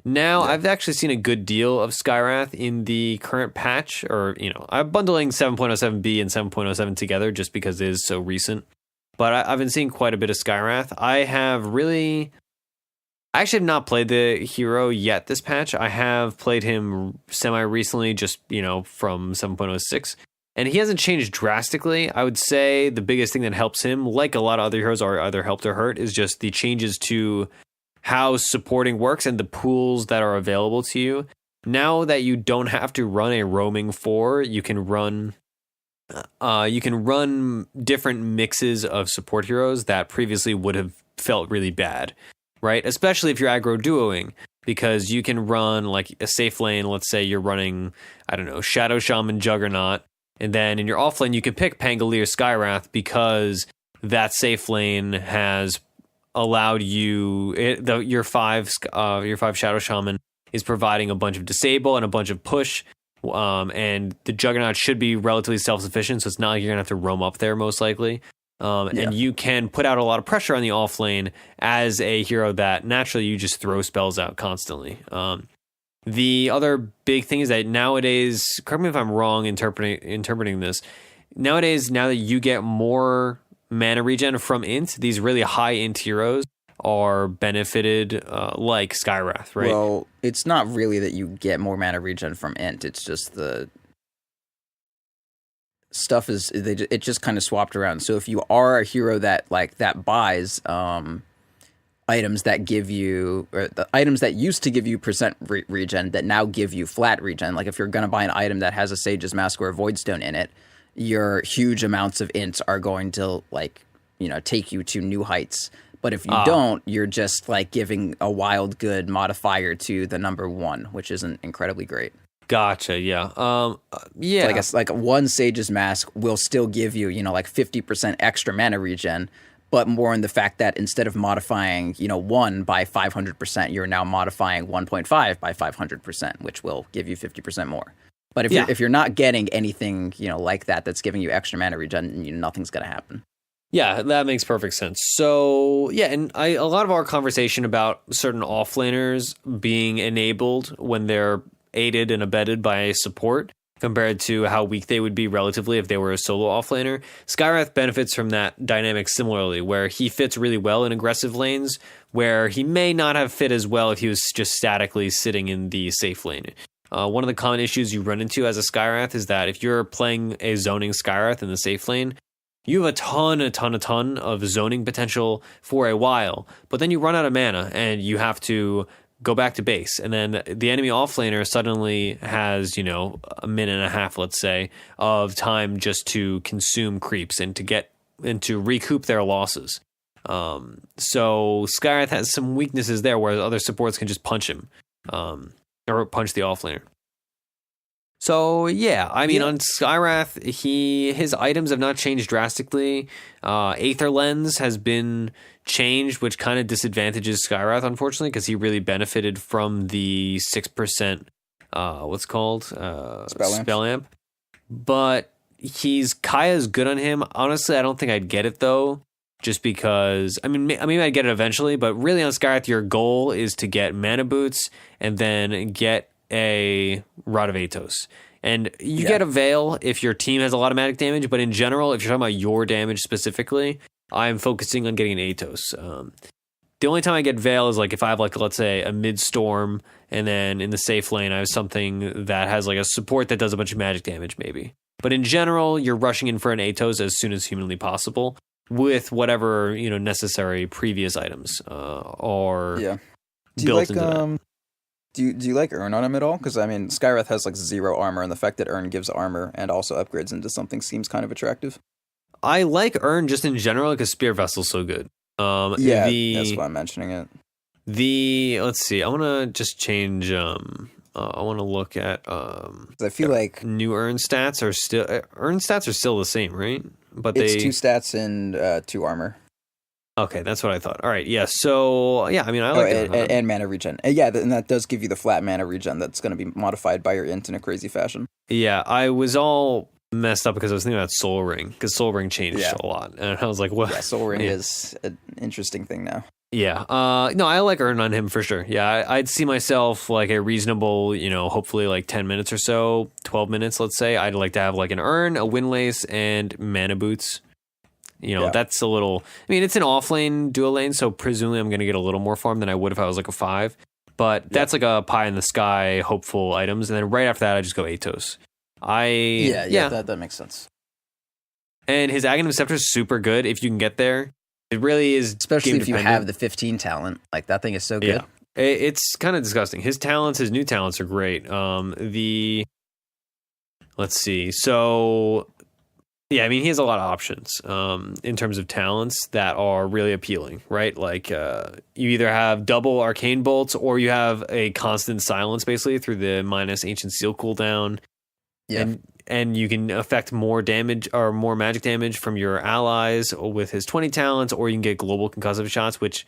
Now, I've actually seen a good deal of Skywrath in the current patch, or, I'm bundling 7.07b and 7.07 together just because it is so recent. But I've been seeing quite a bit of Skywrath. I actually have not played the hero yet this patch. I have played him semi-recently, just, from 7.06. And he hasn't changed drastically. I would say the biggest thing that helps him, like a lot of other heroes are either helped or hurt, is just the changes to how supporting works and the pools that are available to you. Now that you don't have to run a roaming 4, you can run different mixes of support heroes that previously would have felt really bad, right? Especially if you're aggro duoing, because you can run like a safe lane. Let's say you're running, I don't know, Shadow Shaman Juggernaut, and then in your offlane you can pick Pangolier Skywrath because that safe lane has allowed you your 5 Shadow Shaman is providing a bunch of disable and a bunch of push. And the Juggernaut should be relatively self-sufficient, so it's not like you're going to have to roam up there, most likely. And you can put out a lot of pressure on the offlane as a hero that naturally you just throw spells out constantly. The other big thing is that nowadays, correct me if I'm wrong interpreting this, nowadays, now that you get more mana regen from int, these really high int heroes are benefited like Skywrath, right? Well, it's not really that you get more mana regen from int. It's just the stuff it just kind of swapped around. So if you are a hero that buys items that give you, or the items that used to give you percent regen that now give you flat regen, like if you're going to buy an item that has a Sage's Mask or a Voidstone in it, your huge amounts of int are going to take you to new heights. But if you don't, you're just like giving a wild good modifier to the number 1, which isn't incredibly great. Gotcha. Yeah. So I guess like one Sage's Mask will still give you, 50% extra mana regen, but more in the fact that instead of modifying, 1 by 500%, you're now modifying 1.5 by 500%, which will give you 50% more. But if you're not getting anything, like that's giving you extra mana regen, nothing's going to happen. Yeah, that makes perfect sense. So, yeah, and a lot of our conversation about certain offlaners being enabled when they're aided and abetted by a support compared to how weak they would be relatively if they were a solo offlaner. Skywrath benefits from that dynamic similarly, where he fits really well in aggressive lanes, where he may not have fit as well if he was just statically sitting in the safe lane. One of the common issues you run into as a Skywrath is that if you're playing a zoning Skywrath in the safe lane, you have a ton of zoning potential for a while, but then you run out of mana and you have to go back to base. And then the enemy offlaner suddenly has, you know, a minute and a half, let's say, of time just to consume creeps and to get and to recoup their losses. So Skywrath has some weaknesses there, whereas other supports can just punch him, or punch the offlaner. So yeah, I mean, on Skywrath, his items have not changed drastically. Aether Lens has been changed, which kind of disadvantages Skywrath, unfortunately, because he really benefited from the 6%, what's called spell amp. But Kaya's good on him. Honestly, I don't think I'd get it though, just because I mean I'd get it eventually. But really, on Skywrath, your goal is to get mana boots and then get a Rod of Atos. And you get a Veil if your team has a lot of magic damage, but in general, if you're talking about your damage specifically, I'm focusing on getting an Atos. The only time I get Veil is like if I have like, let's say, a mid-storm, and then in the safe lane I have something that has like a support that does a bunch of magic damage maybe. But in general, you're rushing in for an Atos as soon as humanly possible with whatever, you know, necessary previous items or built into that. Do you like Urn on him at all? Because, I mean, Skywrath has, like, 0 armor, and the fact that Urn gives armor and also upgrades into something seems kind of attractive. I like Urn just in general because Spear Vessel's so good. That's why I'm mentioning it. Let's see, I want to just change, I want to look at, I feel like new Urn stats are still the same, right? But it's 2 stats and 2 armor. Okay, that's what I thought. All right, yeah. So yeah, I mean, I like it. And mana regen. And and that does give you the flat mana regen that's going to be modified by your int in a crazy fashion. Yeah, I was all messed up because I was thinking about Soul Ring, because Soul Ring changed a lot, and I was like, what? Yeah, Soul Ring is an interesting thing now. Yeah. No, I like Urn on him for sure. Yeah, I'd see myself like a reasonable, you know, hopefully like 10 minutes or so, 12 minutes, let's say. I'd like to have like an Urn, a Windlace, and mana boots. You know, that's a little... I mean, it's an offlane dual lane, so presumably I'm going to get a little more farm than I would if I was like a 5. But that's like a pie-in-the-sky hopeful items. And then right after that, I just go Atos. That makes sense. And his Aghanim Scepter is super good if you can get there. It really is... Especially if you have the 15 talent. Like, that thing is so good. Yeah. It's kind of disgusting. His new talents are great. Let's see. So... Yeah, I mean, he has a lot of options in terms of talents that are really appealing, right? Like, you either have double Arcane Bolts or you have a constant silence, basically, through the minus Ancient Seal cooldown. Yeah. And you can affect more damage or more magic damage from your allies with his 20 talents, or you can get global concussive shots, which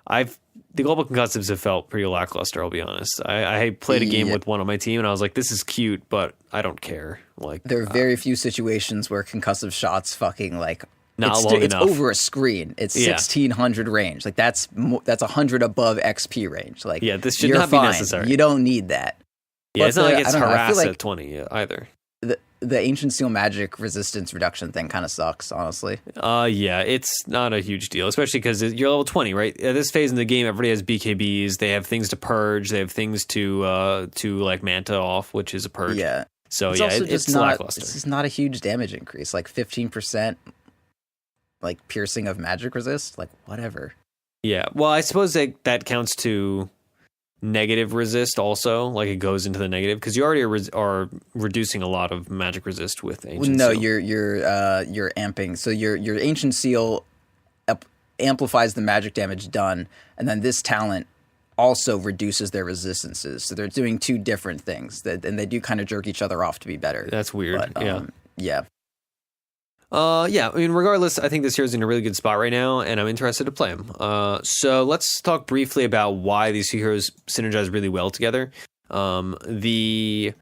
the global concussives have felt pretty lackluster, I'll be honest. I played a game with one on my team, and I was like, this is cute, but I don't care. Like, there are very few situations where concussive shots fucking, like, it's over a screen. It's 1600 range. Like, that's 100 above XP range. Like, yeah, this should not be necessary. You don't need that. Yeah, it's not like it's harass at 20 either. The Ancient Seal magic resistance reduction thing kind of sucks, honestly. Yeah, it's not a huge deal, especially because you're level 20, right? At this phase in the game, everybody has BKBs. They have things to purge. They have things to like Manta off, which is a purge. Yeah. So it's lackluster. This is not a huge damage increase, like 15%, like piercing of magic resist, like whatever. Yeah. Well, I suppose that counts to negative resist also, like it goes into the negative because you already are reducing a lot of magic resist with Ancient Seal. You're amping. So your Ancient Seal amplifies the magic damage done, and then this talent also reduces their resistances. So they're doing 2 different things, and they do kind of jerk each other off to be better. That's weird. But, yeah. I mean, regardless, I think this hero's in a really good spot right now, and I'm interested to play him. So let's talk briefly about why these 2 heroes synergize really well together. Basically,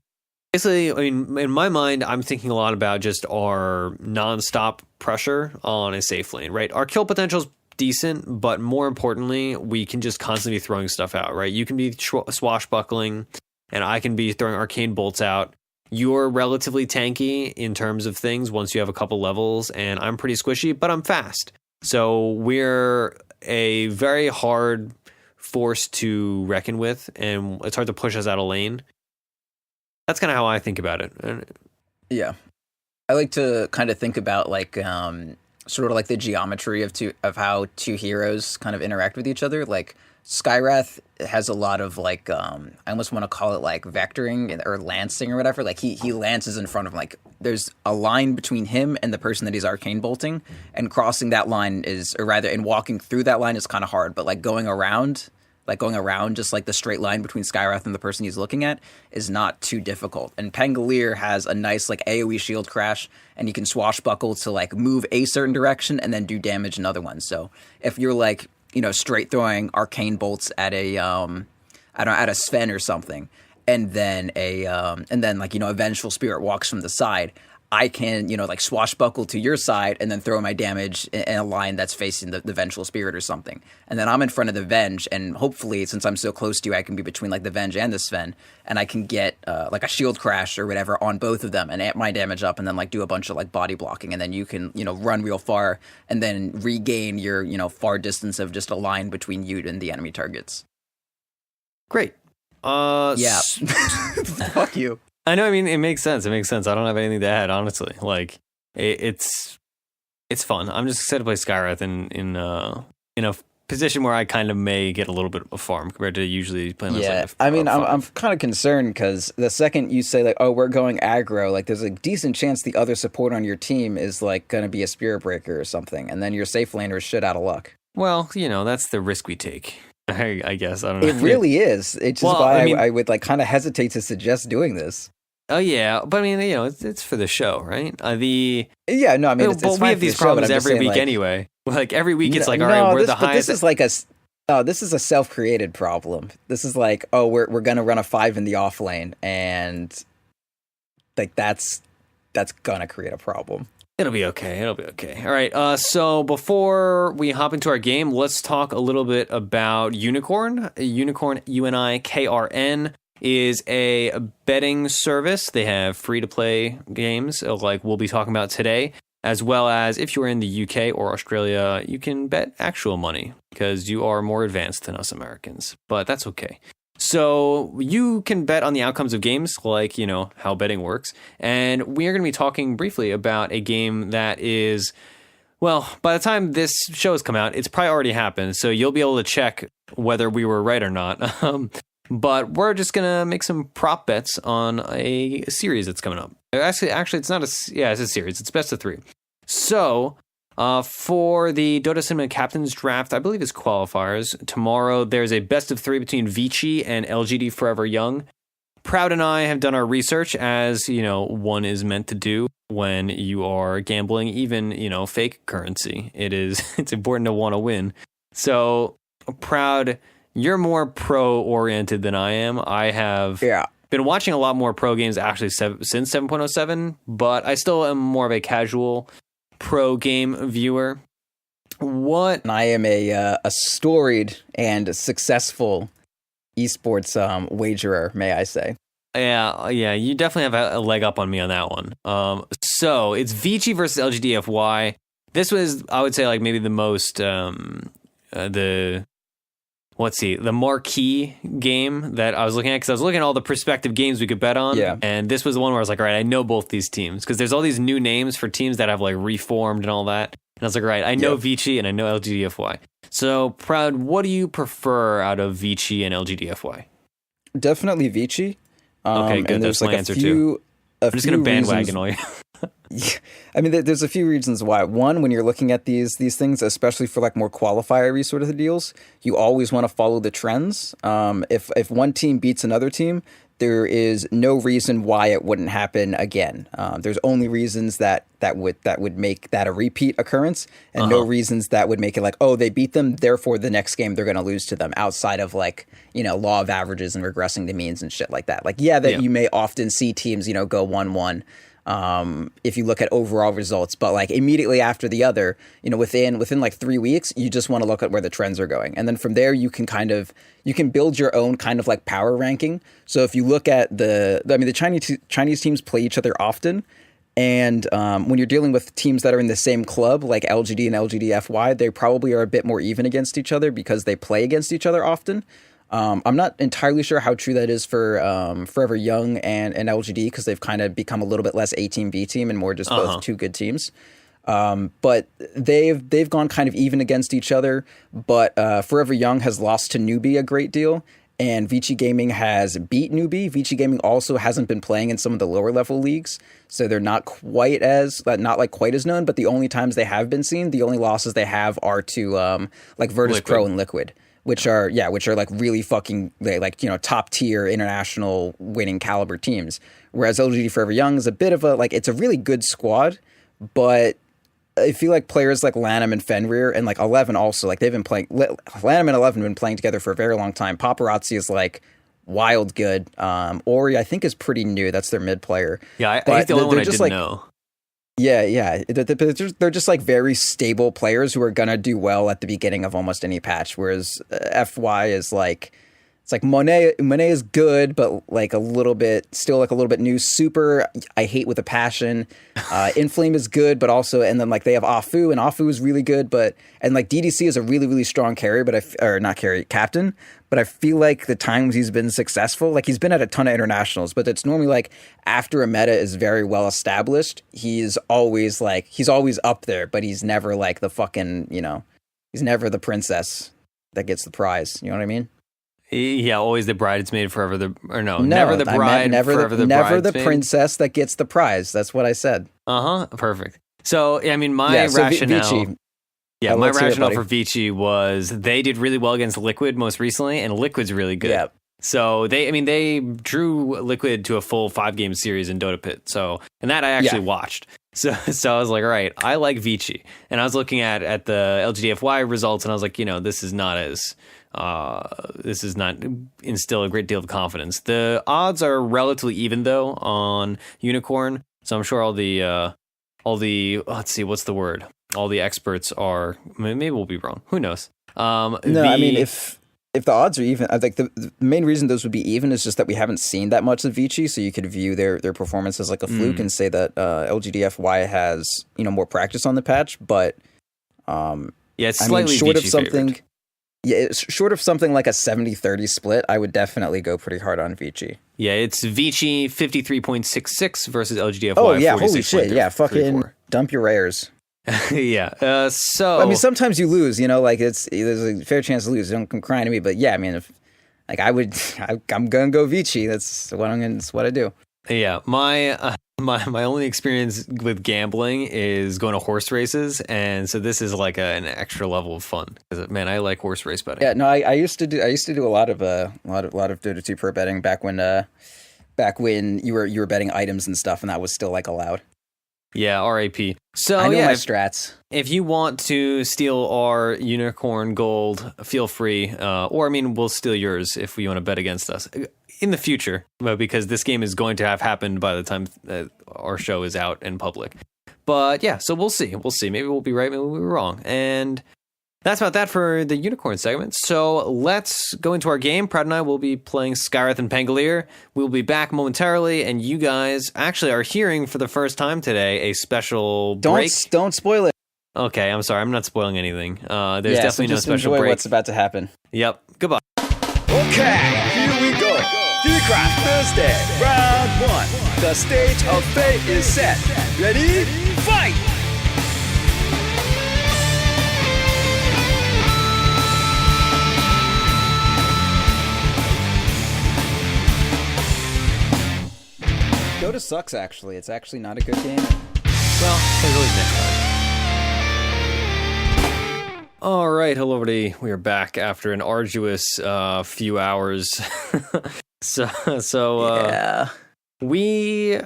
I mean, in my mind, I'm thinking a lot about just our nonstop pressure on a safe lane, right? Our kill potential is decent, but more importantly, we can just constantly be throwing stuff out, right? You can be swashbuckling, and I can be throwing arcane bolts out. You're relatively tanky in terms of things once you have a couple levels, and I'm pretty squishy, but I'm fast. So we're a very hard force to reckon with, and it's hard to push us out of lane. That's kind of how I think about it. Yeah. I like to kind of think about like sort of like the geometry of how two heroes kind of interact with each other. Like Skywrath has a lot of like I almost want to call it like vectoring or lancing or whatever. Like he lances in front of like there's a line between him and the person that he's arcane bolting, and crossing that line is, or rather, and walking through that line is kind of hard. But like going around just like the straight line between Skywrath and the person he's looking at is not too difficult. And Pangolier has a nice like AoE shield crash, and you can swashbuckle to like move a certain direction and then do damage in other ones. So if you're like, you know, straight throwing arcane bolts at a at a Sven or something, and then like, you know, a vengeful spirit walks from the side, I can, you know, like swashbuckle to your side and then throw my damage in a line that's facing the vengeful spirit or something. And then I'm in front of the Venge, and hopefully, since I'm so close to you, I can be between like the Venge and the Sven, and I can get like a shield crash or whatever on both of them and amp my damage up, and then like do a bunch of like body blocking, and then you can, you know, run real far and then regain your, you know, far distance of just a line between you and the enemy targets. Great. Yeah. Fuck you. I know. I mean, it makes sense. I don't have anything to add, honestly. Like, it's fun. I'm just excited to play Skywrath in a position where I kind of may get a little bit of a farm compared to usually playing. Yeah, I mean, I'm kind of concerned because the second you say like, oh, we're going aggro, like there's a decent chance the other support on your team is like going to be a Spirit Breaker or something, and then your safe laner is shit out of luck. Well, you know, that's the risk we take. I guess. I don't know. It really is. It's just why I would like kind of hesitate to suggest doing this. Oh yeah, but I mean, you know, it's for the show, right? We have these problems every week anyway. Like every week, it's like, all right, we're the highest. This is like this is a self-created problem. This is like, oh, we're gonna run a 5 in the offlane, and like that's gonna create a problem. It'll be okay. All right. So before we hop into our game, let's talk a little bit about Unicorn. Unicorn, UNIKRN, is a betting service. They have free-to-play games like we'll be talking about today, as well as if you're in the UK or Australia, you can bet actual money because you are more advanced than us Americans, but that's okay. So you can bet on the outcomes of games, like, you know, how betting works. And we are going to be talking briefly about a game that is, well, by the time this show has come out, it's probably already happened. So you'll be able to check whether we were right or not. But we're just going to make some prop bets on a series that's coming up. Actually, it's not it's a series. It's best of 3. So for the Dota Cinema Captains Draft, I believe it's qualifiers, tomorrow there's a best of 3 between Vici and LGD Forever Young. Proud and I have done our research, as, you know, one is meant to do when you are gambling, even, you know, fake currency. It's important to want to win. So Proud, you're more pro-oriented than I am. I have been watching a lot more pro games actually since 7.07, but I still am more of a casual pro game viewer. And I am a storied and successful esports wagerer, may I say. Yeah, you definitely have a leg up on me on that one. So it's Vici versus LGDFY. This was, I would say, like maybe the most the marquee game that I was looking at, because I was looking at all the prospective games we could bet on. Yeah. And this was the one where I was like, all right, I know both these teams, because there's all these new names for teams that have like reformed and all that. And I was like, all right, I know Vici and I know LGDFY. So Proud, what do you prefer out of Vici and LGDFY? Definitely Vici. Okay, good. That's my answer too. I'm just going to bandwagon all you. I mean, there's a few reasons why. One, when you're looking at these things, especially for like more qualifier-y sort of deals, you always want to follow the trends. If one team beats another team, there is no reason why it wouldn't happen again. There's only reasons that would make that a repeat occurrence, and no reasons that would make it like, oh, they beat them, therefore the next game they're going to lose to them, outside of like, you know, law of averages and regressing the means and shit like that. Like, you may often see teams, you know, go 1-1. If you look at overall results, but like immediately after the other, you know, within like 3 weeks, you just want to look at where the trends are going. And then from there, you can build your own kind of like power ranking. So if you look at the Chinese teams play each other often. And when you're dealing with teams that are in the same club, like LGD and LGDFY, they probably are a bit more even against each other because they play against each other often. I'm not entirely sure how true that is for Forever Young and LGD, because they've kind of become a little bit less A team, B team, and more just both two good teams. But they've gone kind of even against each other. But Forever Young has lost to Newbie a great deal, and Vici Gaming has beat Newbie. Vici Gaming also hasn't been playing in some of the lower level leagues, so they're not quite as known. But the only times they have been seen, the only losses they have are to like Virtus Pro and Liquid, which are like really fucking top tier international winning caliber teams. Whereas LGD Forever Young is a bit of it's a really good squad, but I feel like players like Lanham and Fenrir and like 11 also, like they've been playing, Lanham and 11 have been playing together for a very long time. Paparazzi is like wild good. Ori I think is pretty new. That's their mid player. Yeah, he's the only one I didn't know. Yeah. They're just like very stable players who are going to do well at the beginning of almost any patch. Whereas FY is like, it's like Monet is good, but like a little bit new. Super, I hate with a passion. Inflame is good, but also, and then like they have Afu, and Afu is really good, and like DDC is a really, really strong carry, captain. But I feel like the times he's been successful, like he's been at a ton of internationals, but it's normally like after a meta is very well established, he's always up there, but he's never like the fucking, he's never the princess that gets the prize. You know what I mean? Yeah, always the bridesmaid, forever the... Or never the bride, never the princess that gets the prize. That's what I said. Perfect. So, I mean, my rationale... Vici. Yeah, my rationale for Vici was they did really well against Liquid most recently, and Liquid's really good. Yeah. So, they drew Liquid to a full 5-game series in Dota Pit. So, and that I actually watched. So I was like, all right, I like Vici. And I was looking at the LGDFY results, and I was like, this is not instill a great deal of confidence. The odds are relatively even though on Unicorn, so I'm sure all the let's see, what's the word? All the experts are, maybe we'll be wrong. Who knows? I mean, if the odds are even, I think the main reason those would be even is just that we haven't seen that much of Vici, so you could view their performance as like a fluke and say that LGDFY has more practice on the patch, but it's slightly short of something. Favored. Yeah, short of something like a 70-30 split, I would definitely go pretty hard on Vici. Yeah, it's Vici 53.66 versus LGDFY. Oh yeah, holy shit! Yeah, fucking dump your rares. Yeah. So I mean, sometimes you lose. There's a fair chance to lose. Don't come crying to me. But yeah, I mean, I'm gonna go Vici. That's what I do. Yeah, my only experience with gambling is going to horse races, and so this is like an extra level of fun because man, I like horse race betting. Yeah, no, I used to do a lot of Dota 2 pro betting back when you were betting items and stuff, and that was still like allowed. Yeah, RAP. So I know my strats. If you want to steal our unicorn gold, feel free. Or I mean, we'll steal yours if you want to bet against us in the future, because this game is going to have happened by the time our show is out in public. But yeah, so we'll see. Maybe we'll be right, maybe we'll be wrong. And that's about that for the unicorn segment. So let's go into our game. Proud and I will be playing Skywrath and Pangolier. We'll be back momentarily, and you guys actually are hearing for the first time today a special break. Don't spoil it. Okay, I'm sorry. I'm not spoiling anything. There's definitely no special enjoy break. What's about to happen. Yep. Goodbye. Okay, here we go. Theatcraft Thursday, round 1. The stage of fate is set. Ready? Fight! Dota sucks, actually. It's actually not a good game. Well, there's always next time. All right, hello everybody. We are back after an arduous few hours. So yeah. We,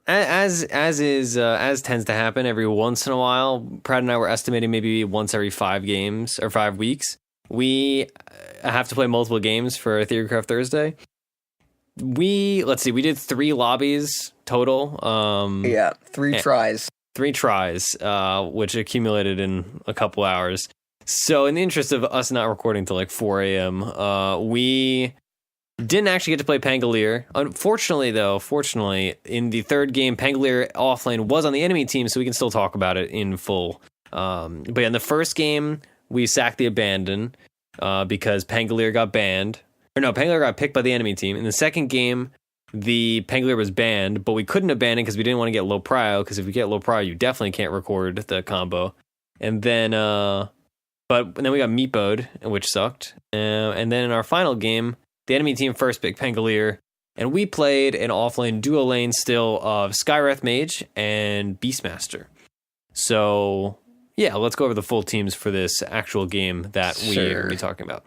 as tends to happen every once in a while, Brad and I were estimating maybe once every 5 games or 5 weeks, we have to play multiple games for Theatcraft Thursday. We did 3 lobbies total. 3 tries. 3 tries, which accumulated in a couple hours. So in the interest of us not recording till like 4 a.m., we didn't actually get to play Pangolier. Fortunately, in the 3rd game, Pangolier offlane was on the enemy team, so we can still talk about it in full. But yeah, in the 1st game, we sacked the Abandon because Pangolier got banned. Or no, Pangolier got picked by the enemy team. In the 2nd game, the Pangolier was banned, but we couldn't abandon because we didn't want to get low prio, because if you get low prio, you definitely can't record the combo. And then, but then we got meatbowed, which sucked. And then in our final game, the enemy team first picked Pangolier, and we played an offlane duo lane still of Skywrath Mage and Beastmaster. So, yeah, let's go over the full teams for this actual game that we will be talking about.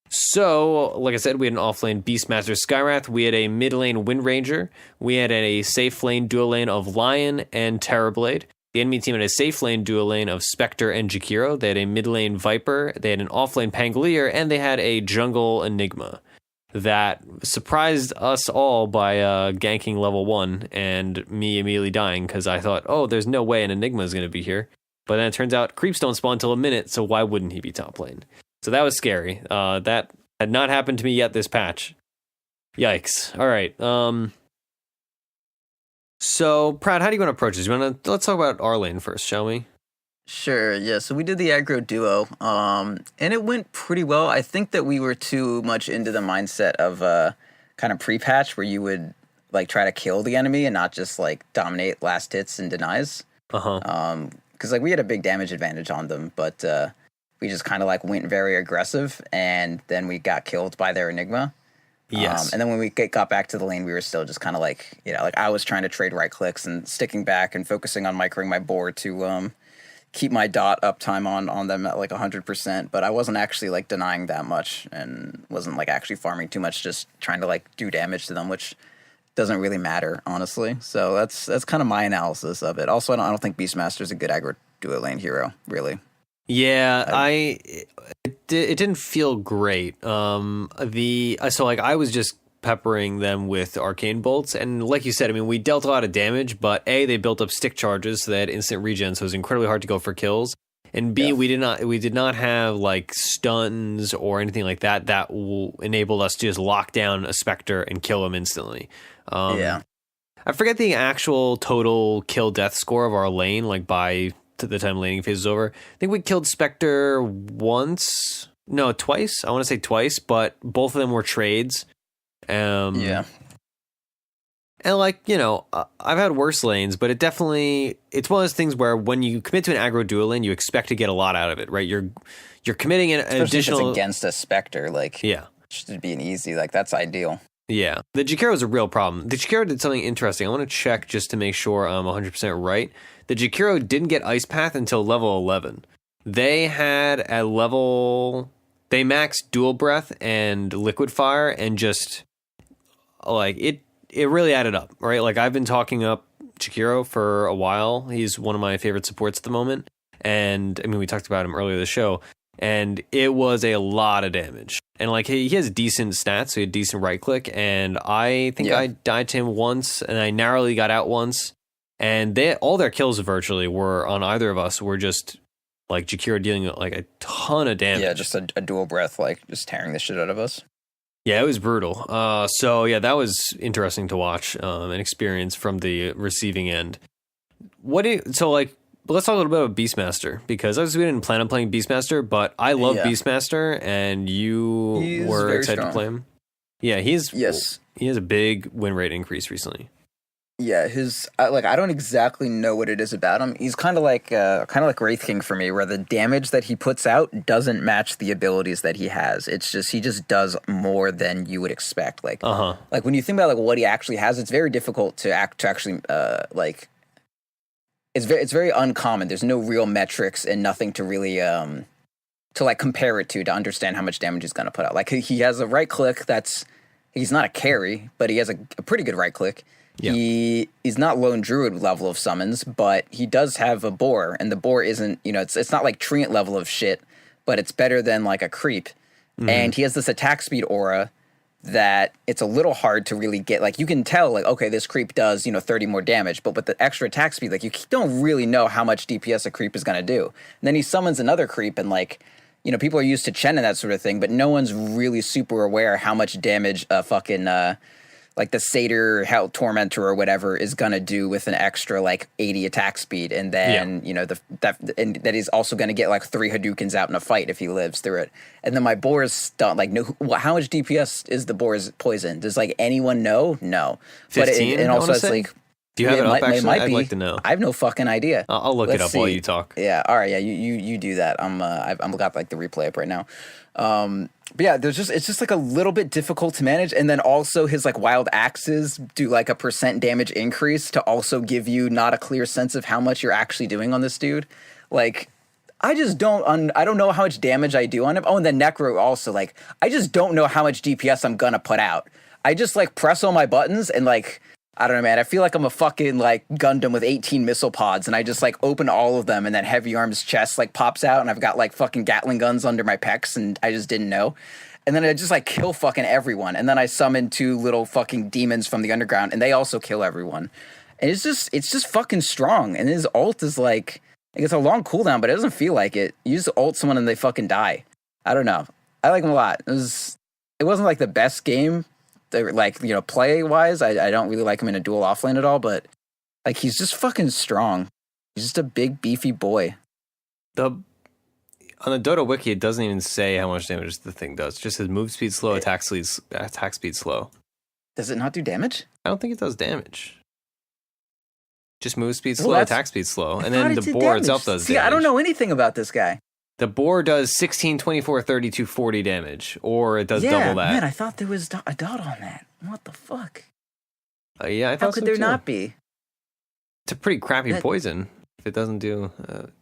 So, like I said, we had an offlane Beastmaster Skywrath. We had a mid lane Wind Ranger. We had a safe lane duo lane of Lion and Terrorblade. The enemy team had a safe lane duo lane of Spectre and Jakiro. They had a mid lane Viper. They had an offlane Pangolier, and they had a jungle Enigma that surprised us all by ganking level 1 and me immediately dying because I thought, oh, there's no way an Enigma is going to be here. But then it turns out creeps don't spawn until a minute, so why wouldn't he be top lane? So that was scary. That had not happened to me yet this patch. Yikes. All right. So, Pratt, how do you want to approach this? Let's talk about our lane first, shall we? Sure, yeah. So we did the aggro duo, and it went pretty well. I think that we were too much into the mindset of kind of pre-patch where you would like try to kill the enemy and not just like dominate last hits and denies. Because like we had a big damage advantage on them, but we just kind of like went very aggressive, and then we got killed by their Enigma. Yes. And then when we got back to the lane, we were still just kind of like, like I was trying to trade right clicks and sticking back and focusing on microing my board to keep my dot uptime on them at like 100%. But I wasn't actually like denying that much and wasn't like actually farming too much, just trying to like do damage to them, which doesn't really matter, honestly. So that's kind of my analysis of it. Also, I don't think Beastmaster is a good aggro duo lane hero, really. Yeah, it didn't feel great. So like I was just peppering them with arcane bolts, and like you said, I mean, we dealt a lot of damage, but A, they built up stick charges, so they had instant regen, so it was incredibly hard to go for kills. And B, we did not have like stuns or anything like that enabled us to just lock down a Spectre and kill him instantly. I forget the actual total kill death score of our lane, like by the time laning phase is over. I think we killed Spectre twice. I want to say twice, but both of them were trades. And like, I've had worse lanes, but it's one of those things where when you commit to an aggro duo lane, you expect to get a lot out of it, right? You're committing an additional... if it's against a Spectre, like, should be an easy, like, that's ideal. Yeah. The Jakiro is a real problem. The Jakiro did something interesting. I want to check just to make sure I'm 100% right. The Jakiro didn't get Ice Path until level 11. They had they maxed Dual Breath and Liquid Fire, and just like it really added up, right? Like I've been talking up Jakiro for a while. He's one of my favorite supports at the moment. And I mean, we talked about him earlier in the show, and it was a lot of damage. And like he has decent stats, so he had decent right click, and I think I died to him once, and I narrowly got out once. And all their kills virtually were on either of us were just like Jakiro dealing like a ton of damage. Yeah, just a dual breath, like just tearing the shit out of us. Yeah, it was brutal. So yeah, that was interesting to watch, an experience from the receiving end. Let's talk a little bit about Beastmaster, because I didn't plan on playing Beastmaster, but I love Beastmaster, and you were excited to play him. Yeah, he has a big win rate increase recently. Yeah, I don't exactly know what it is about him. He's kind of like Wraith King for me, where the damage that he puts out doesn't match the abilities that he has. It's just he just does more than you would expect. Like when you think about like what he actually has, it's very difficult to actually it's very uncommon. There's no real metrics and nothing to really to like compare it to understand how much damage he's gonna put out. Like he has a right click he's not a carry, but he has a pretty good right click. Yeah. He's not Lone Druid level of summons, but he does have a boar, and the boar isn't, it's not like Treant level of shit, but it's better than like a creep. Mm-hmm. And he has this attack speed aura that it's a little hard to really get, like you can tell like, okay, this creep does, 30 more damage, but with the extra attack speed, like you don't really know how much DPS a creep is going to do. And then he summons another creep, and like, people are used to Chen and that sort of thing, but no one's really super aware how much damage a fucking, like the Satyr, Hell Tormentor or whatever is gonna do with an extra like 80 attack speed, and then that he's also gonna get like 3 Hadoukens out in a fight if he lives through it. And then my boar's stunned. Like, no, how much DPS is the boar's poison? Does like anyone know? No. 15, but and also it's like. Do you have it up? Actually, I'd like to know. I have no fucking idea. I'll look it up while you talk. Yeah. All right. Yeah. You do that. I've got like the replay up right now. But yeah, it's just like a little bit difficult to manage, and then also his like wild axes do like a % damage increase to also give you not a clear sense of how much you're actually doing on this dude. Like, I just don't I don't know how much damage I do on him. Oh, and then Necro also, like, I just don't know how much DPS I'm gonna put out. I just like press all my buttons and like. I don't know, man. I feel like I'm a fucking, like, Gundam with 18 missile pods, and I just, like, open all of them, and then Heavy Arm's chest, like, pops out, and I've got, like, fucking Gatling guns under my pecs, and I just didn't know. And then I just, like, kill fucking everyone. And then I summon 2 little fucking demons from the underground, and they also kill everyone. And it's just fucking strong. And his ult is, like, it's a long cooldown, but it doesn't feel like it. You just ult someone, and they fucking die. I don't know. I like him a lot. It wasn't, like, the best game. Like, you know, play wise, I don't really like him in a dual offlane at all, but like he's just fucking strong. He's just a big beefy boy. On the Dota wiki, it doesn't even say how much damage the thing does. It just says move speed slow, attack speed slow. Does it not do damage? I don't think it does damage. Just move speed slow, attack speed slow, and then the boar itself does damage. I don't know anything about this guy. The boar does 16, 24, 32, 40 damage, or it does double that. Man, I thought there was a dot on that. What the fuck? Yeah, I thought so. How could there not be? It's a pretty crappy poison if it doesn't do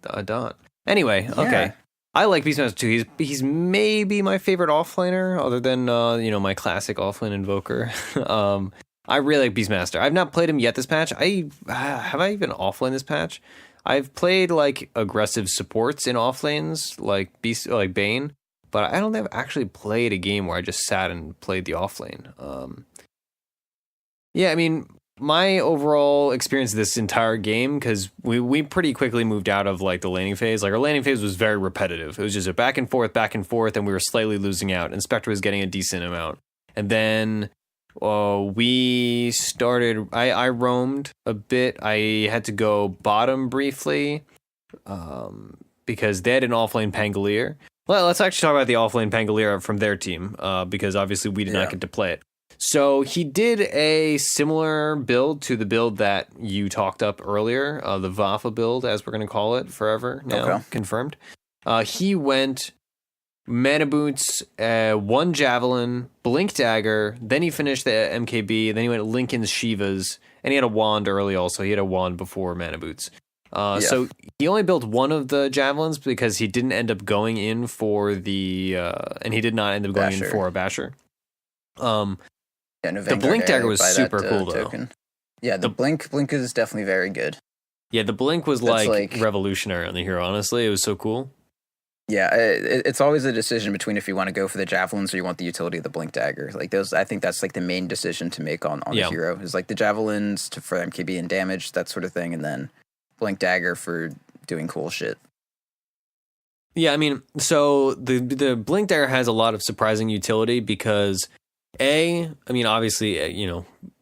a dot. Anyway, okay. I like Beastmaster too. He's maybe my favorite offlaner, other than my classic offlane invoker. I really like Beastmaster. I've not played him yet this patch. Have I even offlane this patch? I've played like aggressive supports in offlanes, like Bane, but I don't think I've actually played a game where I just sat and played the offlane. Yeah, I mean, my overall experience of this entire game, because we pretty quickly moved out of like the laning phase. Like our laning phase was very repetitive. It was just a back and forth, and we were slightly losing out. And Spectre was getting a decent amount, and then. We started. I roamed a bit. I had to go bottom briefly, because they had an offlane Pangolier. Well, let's actually talk about the offlane Pangolier from their team, because obviously we did not get to play it. So he did a similar build to the build that you talked up earlier, the Vafa build, as we're going to call it forever now, confirmed. He went. Mana Boots, 1 Javelin, Blink Dagger, then he finished the MKB, then he went Lincoln's Shivas, and he had a wand early also. He had a wand before Mana Boots. So he only built 1 of the Javelins because he didn't end up going in for the... and he did not end up going in for a Basher. The Blink Dagger was super cool, though. Yeah, the Blink is definitely very good. Yeah, the Blink was like revolutionary on the hero, honestly. It was so cool. Yeah, it's always a decision between if you want to go for the javelins or you want the utility of the blink dagger. Like those, I think that's like the main decision to make on the hero is like the javelins for MKB and damage, that sort of thing, and then blink dagger for doing cool shit. Yeah, I mean, so the blink dagger has a lot of surprising utility because obviously,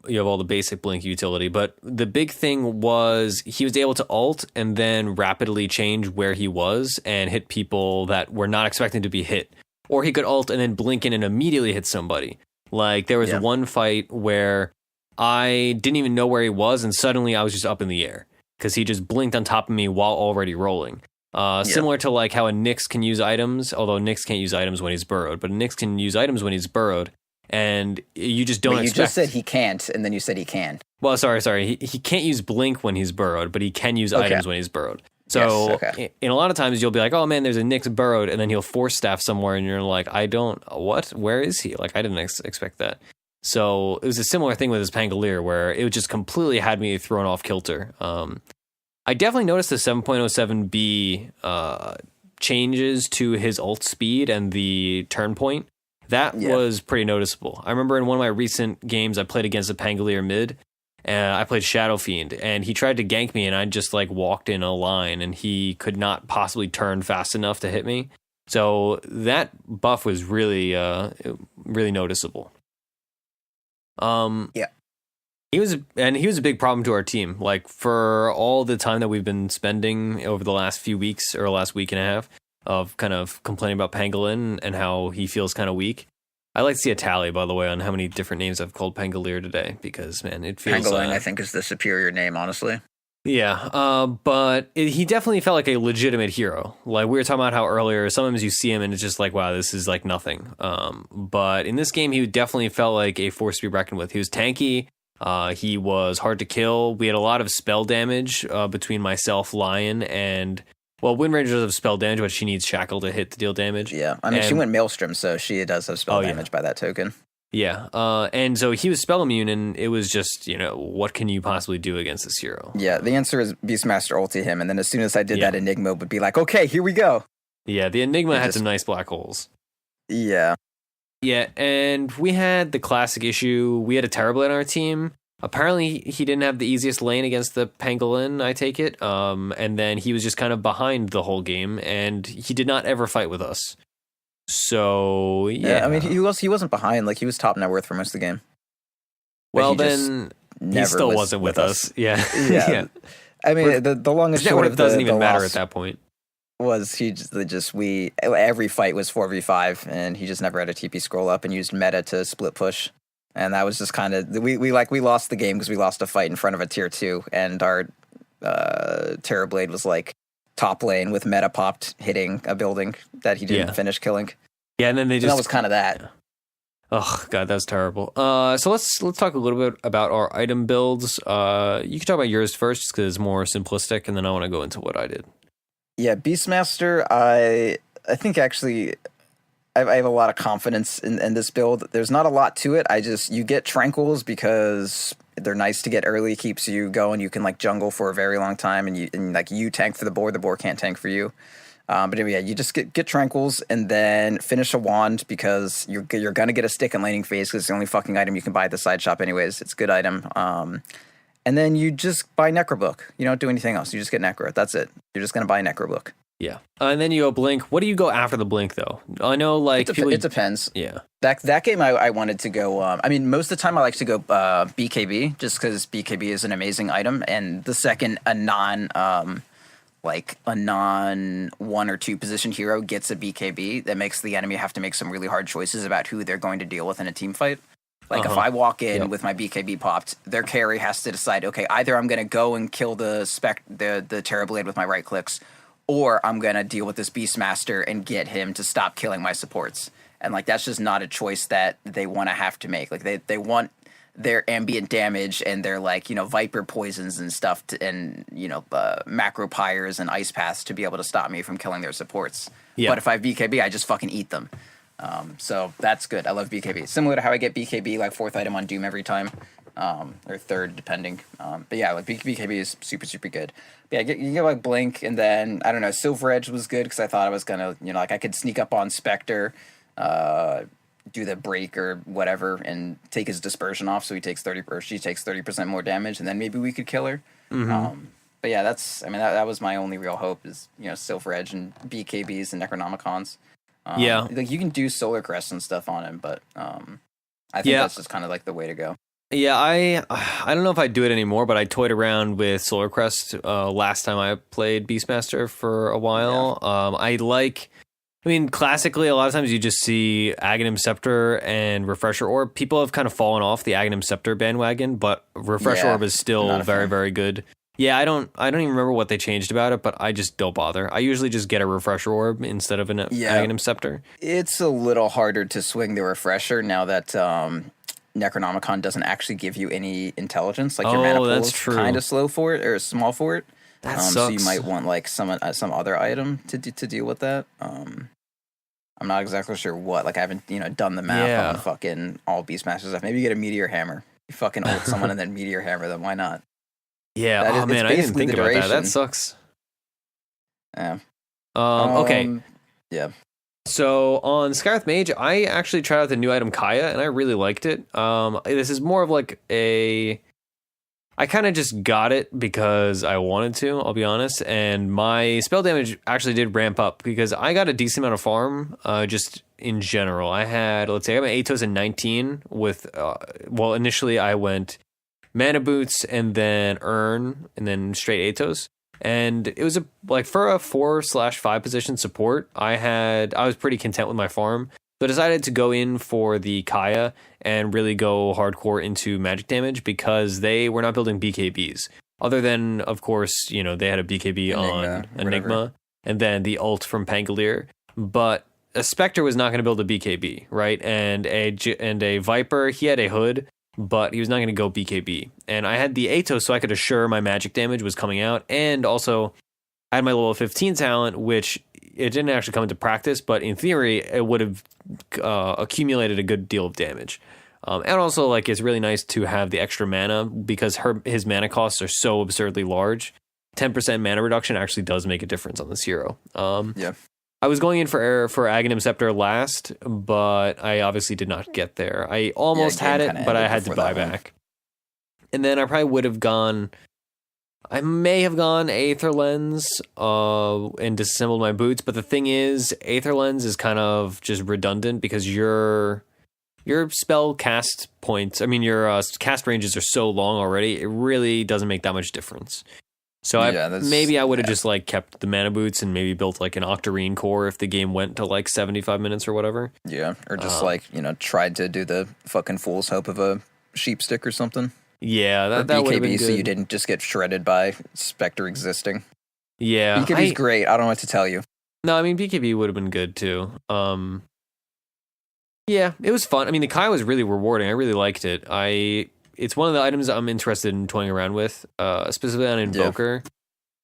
you have all the basic blink utility, but the big thing was he was able to ult and then rapidly change where he was and hit people that were not expecting to be hit. Or he could ult and then blink in and immediately hit somebody. Like there was one fight where I didn't even know where he was and suddenly I was just up in the air because he just blinked on top of me while already rolling. Similar to like how a Nyx can use items, although Nyx can't use items when he's burrowed, but a Nyx can use items when he's burrowed. And you just don't expect... You just said he can't, and then you said he can. Well, sorry. He can't use blink when he's burrowed, but he can use items when he's burrowed. So in a lot of times, you'll be like, oh man, there's a Nyx burrowed, and then he'll force staff somewhere, and you're like, what? Where is he? Like, I didn't expect that. So it was a similar thing with his Pangolier, where it just completely had me thrown off kilter. I definitely noticed the 7.07B changes to his ult speed and the turn point. That was pretty noticeable. I remember in one of my recent games, I played against a Pangolier mid, and I played Shadow Fiend, and he tried to gank me, and I just like walked in a line, and he could not possibly turn fast enough to hit me. So that buff was really, really noticeable. Yeah. He was a big problem to our team. Like, for all the time that we've been spending over the last few weeks or last week and a half of kind of complaining about Pangolin and how he feels kind of weak. I like to see a tally, by the way, on how many different names I've called Pangolier today, because, man, it feels... Pangolin, I think, is the superior name, honestly. Yeah, but he definitely felt like a legitimate hero. Like, we were talking about how earlier, sometimes you see him and it's just like, wow, this is like nothing. But in this game, he definitely felt like a force to be reckoned with. He was tanky. He was hard to kill. We had a lot of spell damage between myself, Lion, and... Well, Wind Ranger does have spell damage, but she needs Shackle to hit to deal damage. Yeah, I mean, she went Maelstrom, so she does have spell damage by that token. Yeah, and so he was spell immune, and it was just, what can you possibly do against this hero? Yeah, the answer is Beastmaster ulti him, and then as soon as I did that, Enigma would be like, okay, here we go. Yeah, the Enigma had some nice black holes. Yeah. Yeah, and we had the classic issue. We had a Terrorblade on our team. Apparently, he didn't have the easiest lane against the Pangolin, I take it. And then he was just kind of behind the whole game, and he did not ever fight with us. So, yeah. I mean, he wasn't behind. Like, he was top net worth for most of the game. Well, then he still wasn't with us. Yeah. Yeah. I mean, the longest short of doesn't even matter at that point. Was every fight was 4v5, and he just never had a TP scroll up and used meta to split push. And that was just kind of, we lost the game because we lost a fight in front of a tier 2, and our Terrorblade was like top lane with meta popped hitting a building that he didn't finish killing. Yeah, and then they just... that was kind of that. Oh, God, that was terrible. So let's talk a little bit about our item builds. You can talk about yours first, just because it's more simplistic, and then I want to go into what I did. Yeah, Beastmaster, I think actually... I have a lot of confidence in this build. There's not a lot to it. You get Tranquils because they're nice to get early, keeps you going. You can like jungle for a very long time, and you tank for the board can't tank for you. But anyway, you just get Tranquils and then finish a wand because you're gonna get a stick in laning phase because it's the only fucking item you can buy at the side shop anyways. It's a good item. And then you just buy Necrobook. You don't do anything else. You just get Necro. That's it. You're just gonna buy Necrobook. Yeah, and then you go Blink. What do you go after the Blink, though? I know, like... It depends. Yeah. That game, I wanted to go... I mean, most of the time, I like to go BKB, just because BKB is an amazing item, and the second a non 1 or 2 position hero gets a BKB, that makes the enemy have to make some really hard choices about who they're going to deal with in a team fight. Like, if I walk in with my BKB popped, their carry has to decide, okay, either I'm going to go and kill the Terrorblade with my right clicks, or I'm going to deal with this Beastmaster and get him to stop killing my supports. And, like, that's just not a choice that they want to have to make. Like, they want their ambient damage and their, like, Viper poisons and stuff, Macro Pyres and Ice Paths to be able to stop me from killing their supports. Yeah. But if I have BKB, I just fucking eat them. So that's good. I love BKB. Similar to how I get BKB, like, 4th item on Doom every time. Or 3rd, depending. But yeah, like BKB is super, super good. But yeah, you get like Blink, and then, I don't know, Silver Edge was good because I thought I was going to, I could sneak up on Spectre, do the break or whatever, and take his dispersion off so she takes 30% more damage, and then maybe we could kill her. Mm-hmm. But yeah, that was my only real hope is, Silver Edge and BKBs and Necronomicons. Like you can do Solar Crest and stuff on him, but I think that's just kind of like the way to go. Yeah, I don't know if I do it anymore, but I toyed around with Solar Crest last time I played Beastmaster for a while. Yeah. Classically, a lot of times you just see Aghanim Scepter and Refresher Orb. People have kind of fallen off the Aghanim Scepter bandwagon, but Refresher Orb is still very, very good. Yeah, I don't even remember what they changed about it, but I just don't bother. I usually just get a Refresher Orb instead of an Aghanim Scepter. It's a little harder to swing the Refresher now that Necronomicon doesn't actually give you any intelligence. Like your mana pool is kind of slow for it, or small for it. That sucks. So you might want like some other item to deal with that. I'm not exactly sure what. Like I haven't done the math on fucking all Beastmaster stuff. Maybe you get a Meteor Hammer. You fucking ult someone and then Meteor Hammer them. Why not? Yeah. I didn't think about that. That sucks. Yeah. Okay. Yeah. So on Skywrath Mage, I actually tried out the new item Kaya, and I really liked it. This is more of like a I kind of just got it because I wanted to, I'll be honest. And my spell damage actually did ramp up because I got a decent amount of farm just in general. I had, let's say, I got my Atos in 19 with, initially I went Mana Boots and then Urn and then straight Atos. And it was for a 4/5 position support, I was pretty content with my farm. So I decided to go in for the Kaya and really go hardcore into magic damage because they were not building BKBs. Other than, of course, they had a BKB on Enigma and then the ult from Pangolier. But a Spectre was not going to build a BKB, right? And a Viper, he had a hood, but he was not going to go BKB. And I had the Atos so I could assure my magic damage was coming out. And also, I had my level 15 talent, which it didn't actually come into practice, but in theory, it would have accumulated a good deal of damage. And also, it's really nice to have the extra mana because his mana costs are so absurdly large. 10% mana reduction actually does make a difference on this hero. I was going in for Aghanim Scepter last, but I obviously did not get there. I almost had it, but I had to buy back. And then I probably would have gone... I may have gone Aether Lens and disassembled my boots, but the thing is, Aether Lens is kind of just redundant because your spell cast points, your cast ranges are so long already, it really doesn't make that much difference. So maybe I would have just kept the Mana Boots and maybe built an Octarine core if the game went to 75 minutes or whatever. Yeah, or just tried to do the fucking fool's hope of a sheep stick or something. Yeah, that would have been good. So you didn't just get shredded by Spectre existing. Yeah. BKB's great. I don't know what to tell you. No, BKB would have been good too. Yeah, it was fun. The Kai was really rewarding. I really liked it. It's one of the items I'm interested in toying around with, specifically on Invoker. Yeah.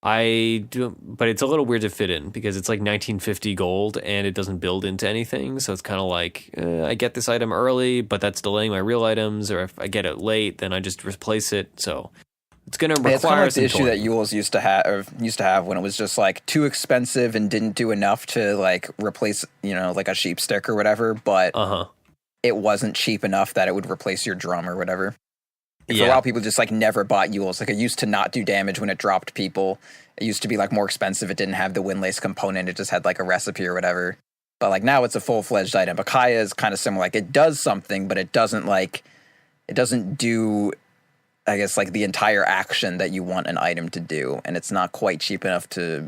But it's a little weird to fit in because it's 1950 gold and it doesn't build into anything. So it's kind of I get this item early, but that's delaying my real items. Or if I get it late, then I just replace it. So it's going to require it's kind of the issue that Yules used to have when it was just too expensive and didn't do enough to replace a sheep stick or whatever. But it wasn't cheap enough that it would replace your drum or whatever. For a while, people just never bought Yules. It used to not do damage when it dropped people. It used to be more expensive. It didn't have the Windlace component. It just had a recipe or whatever. But now it's a full-fledged item. But Kaya is kind of similar. It does something, but it doesn't it doesn't do, I guess, the entire action that you want an item to do. And it's not quite cheap enough to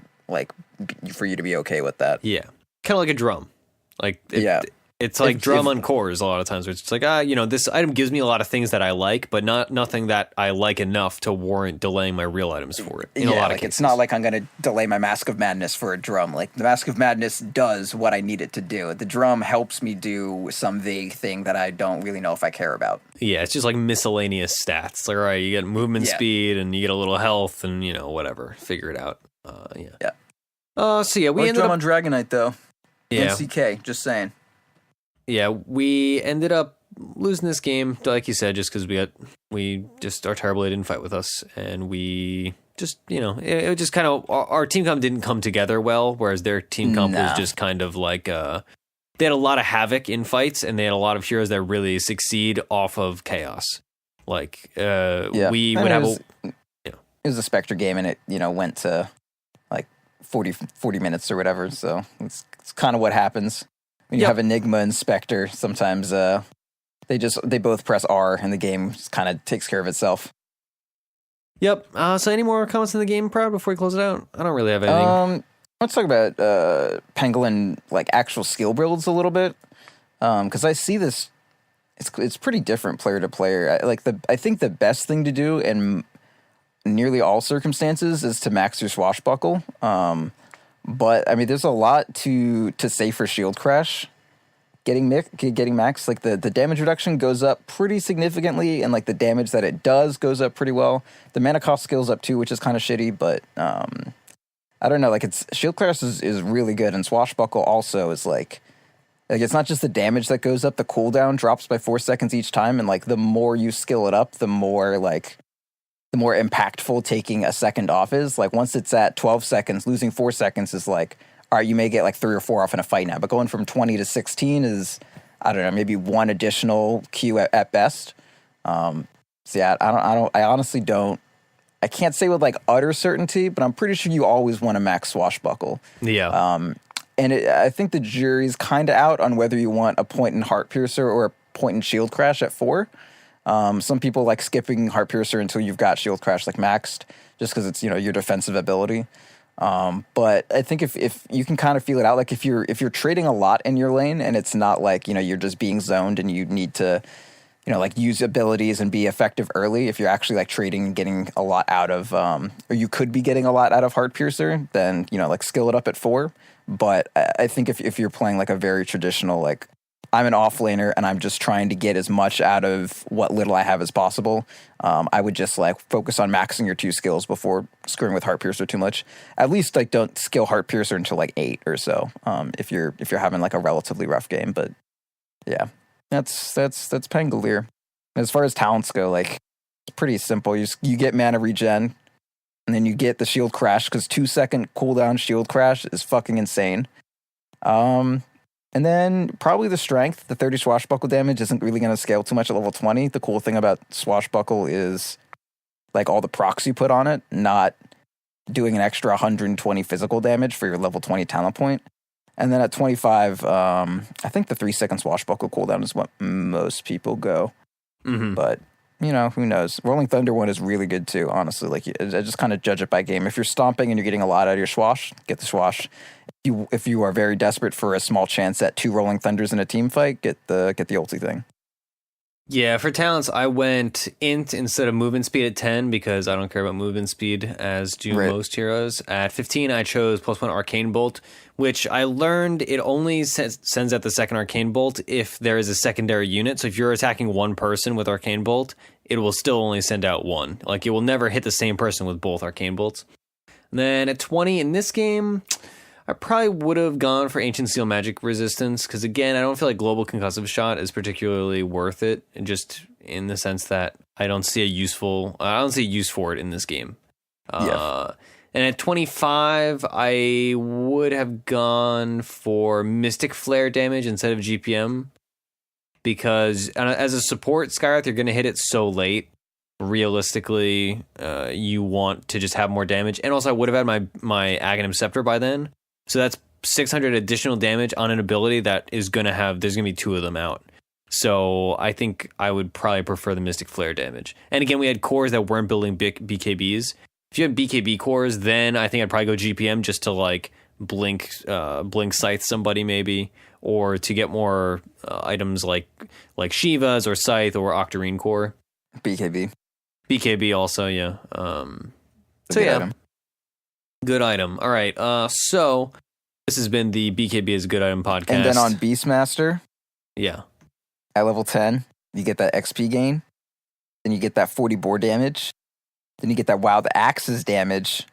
for you to be okay with that. Yeah, kind of like a drum. It's drum on cores a lot of times where it's just this item gives me a lot of things that I like, but nothing that I like enough to warrant delaying my real items for it. In a lot of cases. It's not I'm going to delay my Mask of Madness for a drum. The Mask of Madness does what I need it to do. The drum helps me do some vague thing that I don't really know if I care about. Yeah, it's just miscellaneous stats. All right, you get movement speed and you get a little health and, whatever. Figure it out. We ended drum up on Dragonite, though. Yeah. NCK, just saying. Yeah, we ended up losing this game, like you said, just because we just our Terrorblade didn't fight with us, and we just it just kind of our team comp didn't come together well, whereas their team comp was just kind of they had a lot of havoc in fights, and they had a lot of heroes that really succeed off of chaos. We would have it was a Spectre game, and it went to 40 minutes or whatever, so it's kind of what happens. When you have Enigma and Spectre, sometimes they both press R and the game just kind of takes care of itself. Yep. So any more comments in the game, Proud, before we close it out? I don't really have anything. Let's talk about Pangolin actual skill builds a little bit, because I see this. It's pretty different player to player. I think the best thing to do in nearly all circumstances is to max your swashbuckle. But there's a lot to say for shield crash. Getting max, the damage reduction goes up pretty significantly, and the damage that it does goes up pretty well. The mana cost scales up too, which is kind of shitty, but I don't know. It's shield crash is really good, and swashbuckle also is it's not just the damage that goes up. The cooldown drops by 4 seconds each time, and the more you skill it up, the more impactful taking a second off is. Once it's at 12 seconds, losing 4 seconds is all right, you may get 3 or 4 off in a fight now, but going from 20 to 16 is, I don't know, maybe one additional Q at best. So yeah, I honestly don't. I can't say with like utter certainty, but I'm pretty sure you always want to max Swashbuckle. Yeah. And I think the jury's kind of out on whether you want a point in Heartpiercer or a point in Shield Crash at 4. Some people like skipping Heartpiercer until you've got Shield Crash like maxed, just because it's, you know, your defensive ability. But I think if you can kind of feel it out, like if you're trading a lot in your lane and it's not like, you know, you're just being zoned and you need to, you know, like use abilities and be effective early, if you're actually like trading and getting a lot out of, or you could be getting a lot out of Heartpiercer, then, you know, like skill it up at 4. But I think if you're playing like a very traditional, like I'm an offlaner and I'm just trying to get as much out of what little I have as possible, I would just like focus on maxing your 2 skills before screwing with Heartpiercer too much. At least like don't skill Heartpiercer until like 8 or so, if you're having like a relatively rough game. But yeah, that's Pangolier. As far as talents go, like it's pretty simple. You get mana regen, and then you get the Shield Crash, because 2-second cooldown Shield Crash is fucking insane. And then probably the strength. The 30 Swashbuckle damage isn't really going to scale too much at level 20. The cool thing about Swashbuckle is like all the procs you put on it, not doing an extra 120 physical damage for your level 20 talent point. And then at 25, I think the 3-second Swashbuckle cooldown is what most people go. Mm-hmm. But, you know, who knows? Rolling Thunder one is really good too, honestly. Like, I just kind of judge it by game. If you're stomping and you're getting a lot out of your swash, get the swash. If you are very desperate for a small chance at 2 Rolling Thunders in a team fight, get the ulti thing. Yeah, for talents, I went int instead of movement speed at 10 because I don't care about movement speed, as do most heroes. At 15, I chose +1 Arcane Bolt, which I learned it only sends out the second Arcane Bolt if there is a secondary unit. So if you're attacking one person with Arcane Bolt, it will still only send out one. Like, it will never hit the same person with both Arcane Bolts. And then at 20, in this game, I probably would have gone for Ancient Seal Magic Resistance, because again, I don't feel like Global Concussive Shot is particularly worth it, and just in the sense that I don't see a use for it in this game. And at 25, I would have gone for Mystic Flare damage instead of GPM, because as a support, Skywrath, you're going to hit it so late. Realistically, you want to just have more damage. And also, I would have had my Aghanim Scepter by then. So that's 600 additional damage on an ability that is going to have, there's going to be 2 of them out. So I think I would probably prefer the Mystic Flare damage. And again, we had cores that weren't building BKBs. If you had BKB cores, then I think I'd probably go GPM just to like blink Scythe somebody maybe, or to get more items like Shivas or Scythe or Octarine core. BKB also, yeah. So yeah. Item. Good item. All right. So this has been the BKB is a Good Item podcast. And then on Beastmaster, yeah, at level 10, you get that XP gain. Then you get that 40 board damage. Then you get that Wild Axes damage.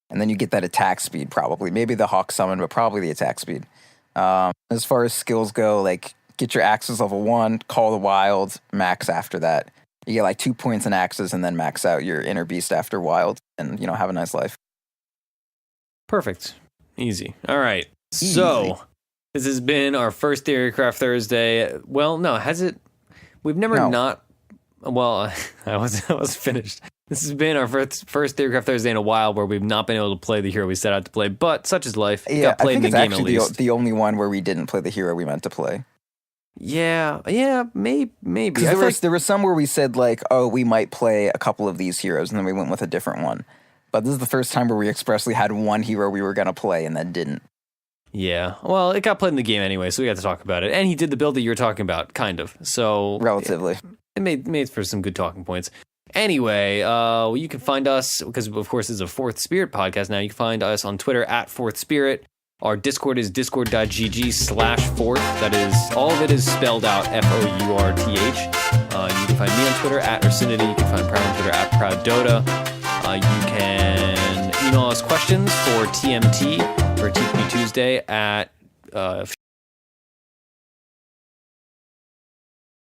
And then you get that attack speed, probably. Maybe the Hawk Summon, but probably the attack speed. As far as skills go, like, get your Axes level 1, Call the Wild, max after that. You get like 2 points in Axes and then max out your Inner Beast after Wild. And, you know, have a nice life. Perfect. Easy. All right. Easy. So this has been our first Theorycraft Thursday. Well, no, has it? We've never not. Well, I was finished. This has been our first Theorycraft Thursday in a while where we've not been able to play the hero we set out to play, but such is life. Yeah, got played I think it's actually the only one where we didn't play the hero we meant to play. Yeah, maybe. Because there was some where we said like, oh, we might play a couple of these heroes, and then we went with a different one. But this is the first time where we expressly had one hero we were going to play and then didn't. Yeah. Well, it got played in the game anyway, so we got to talk about it. And he did the build that you were talking about, kind of. So relatively. It made for some good talking points. Anyway, you can find us, because of course it's a Fourth Spirit podcast now, you can find us on Twitter at Fourth Spirit. Our Discord is discord.gg/fourth. That is, all of it is spelled out FOURTH. You can find me on Twitter at Ursinity. You can find Proud on Twitter at ProudDota. You can email us questions for TMT for TP Tuesday at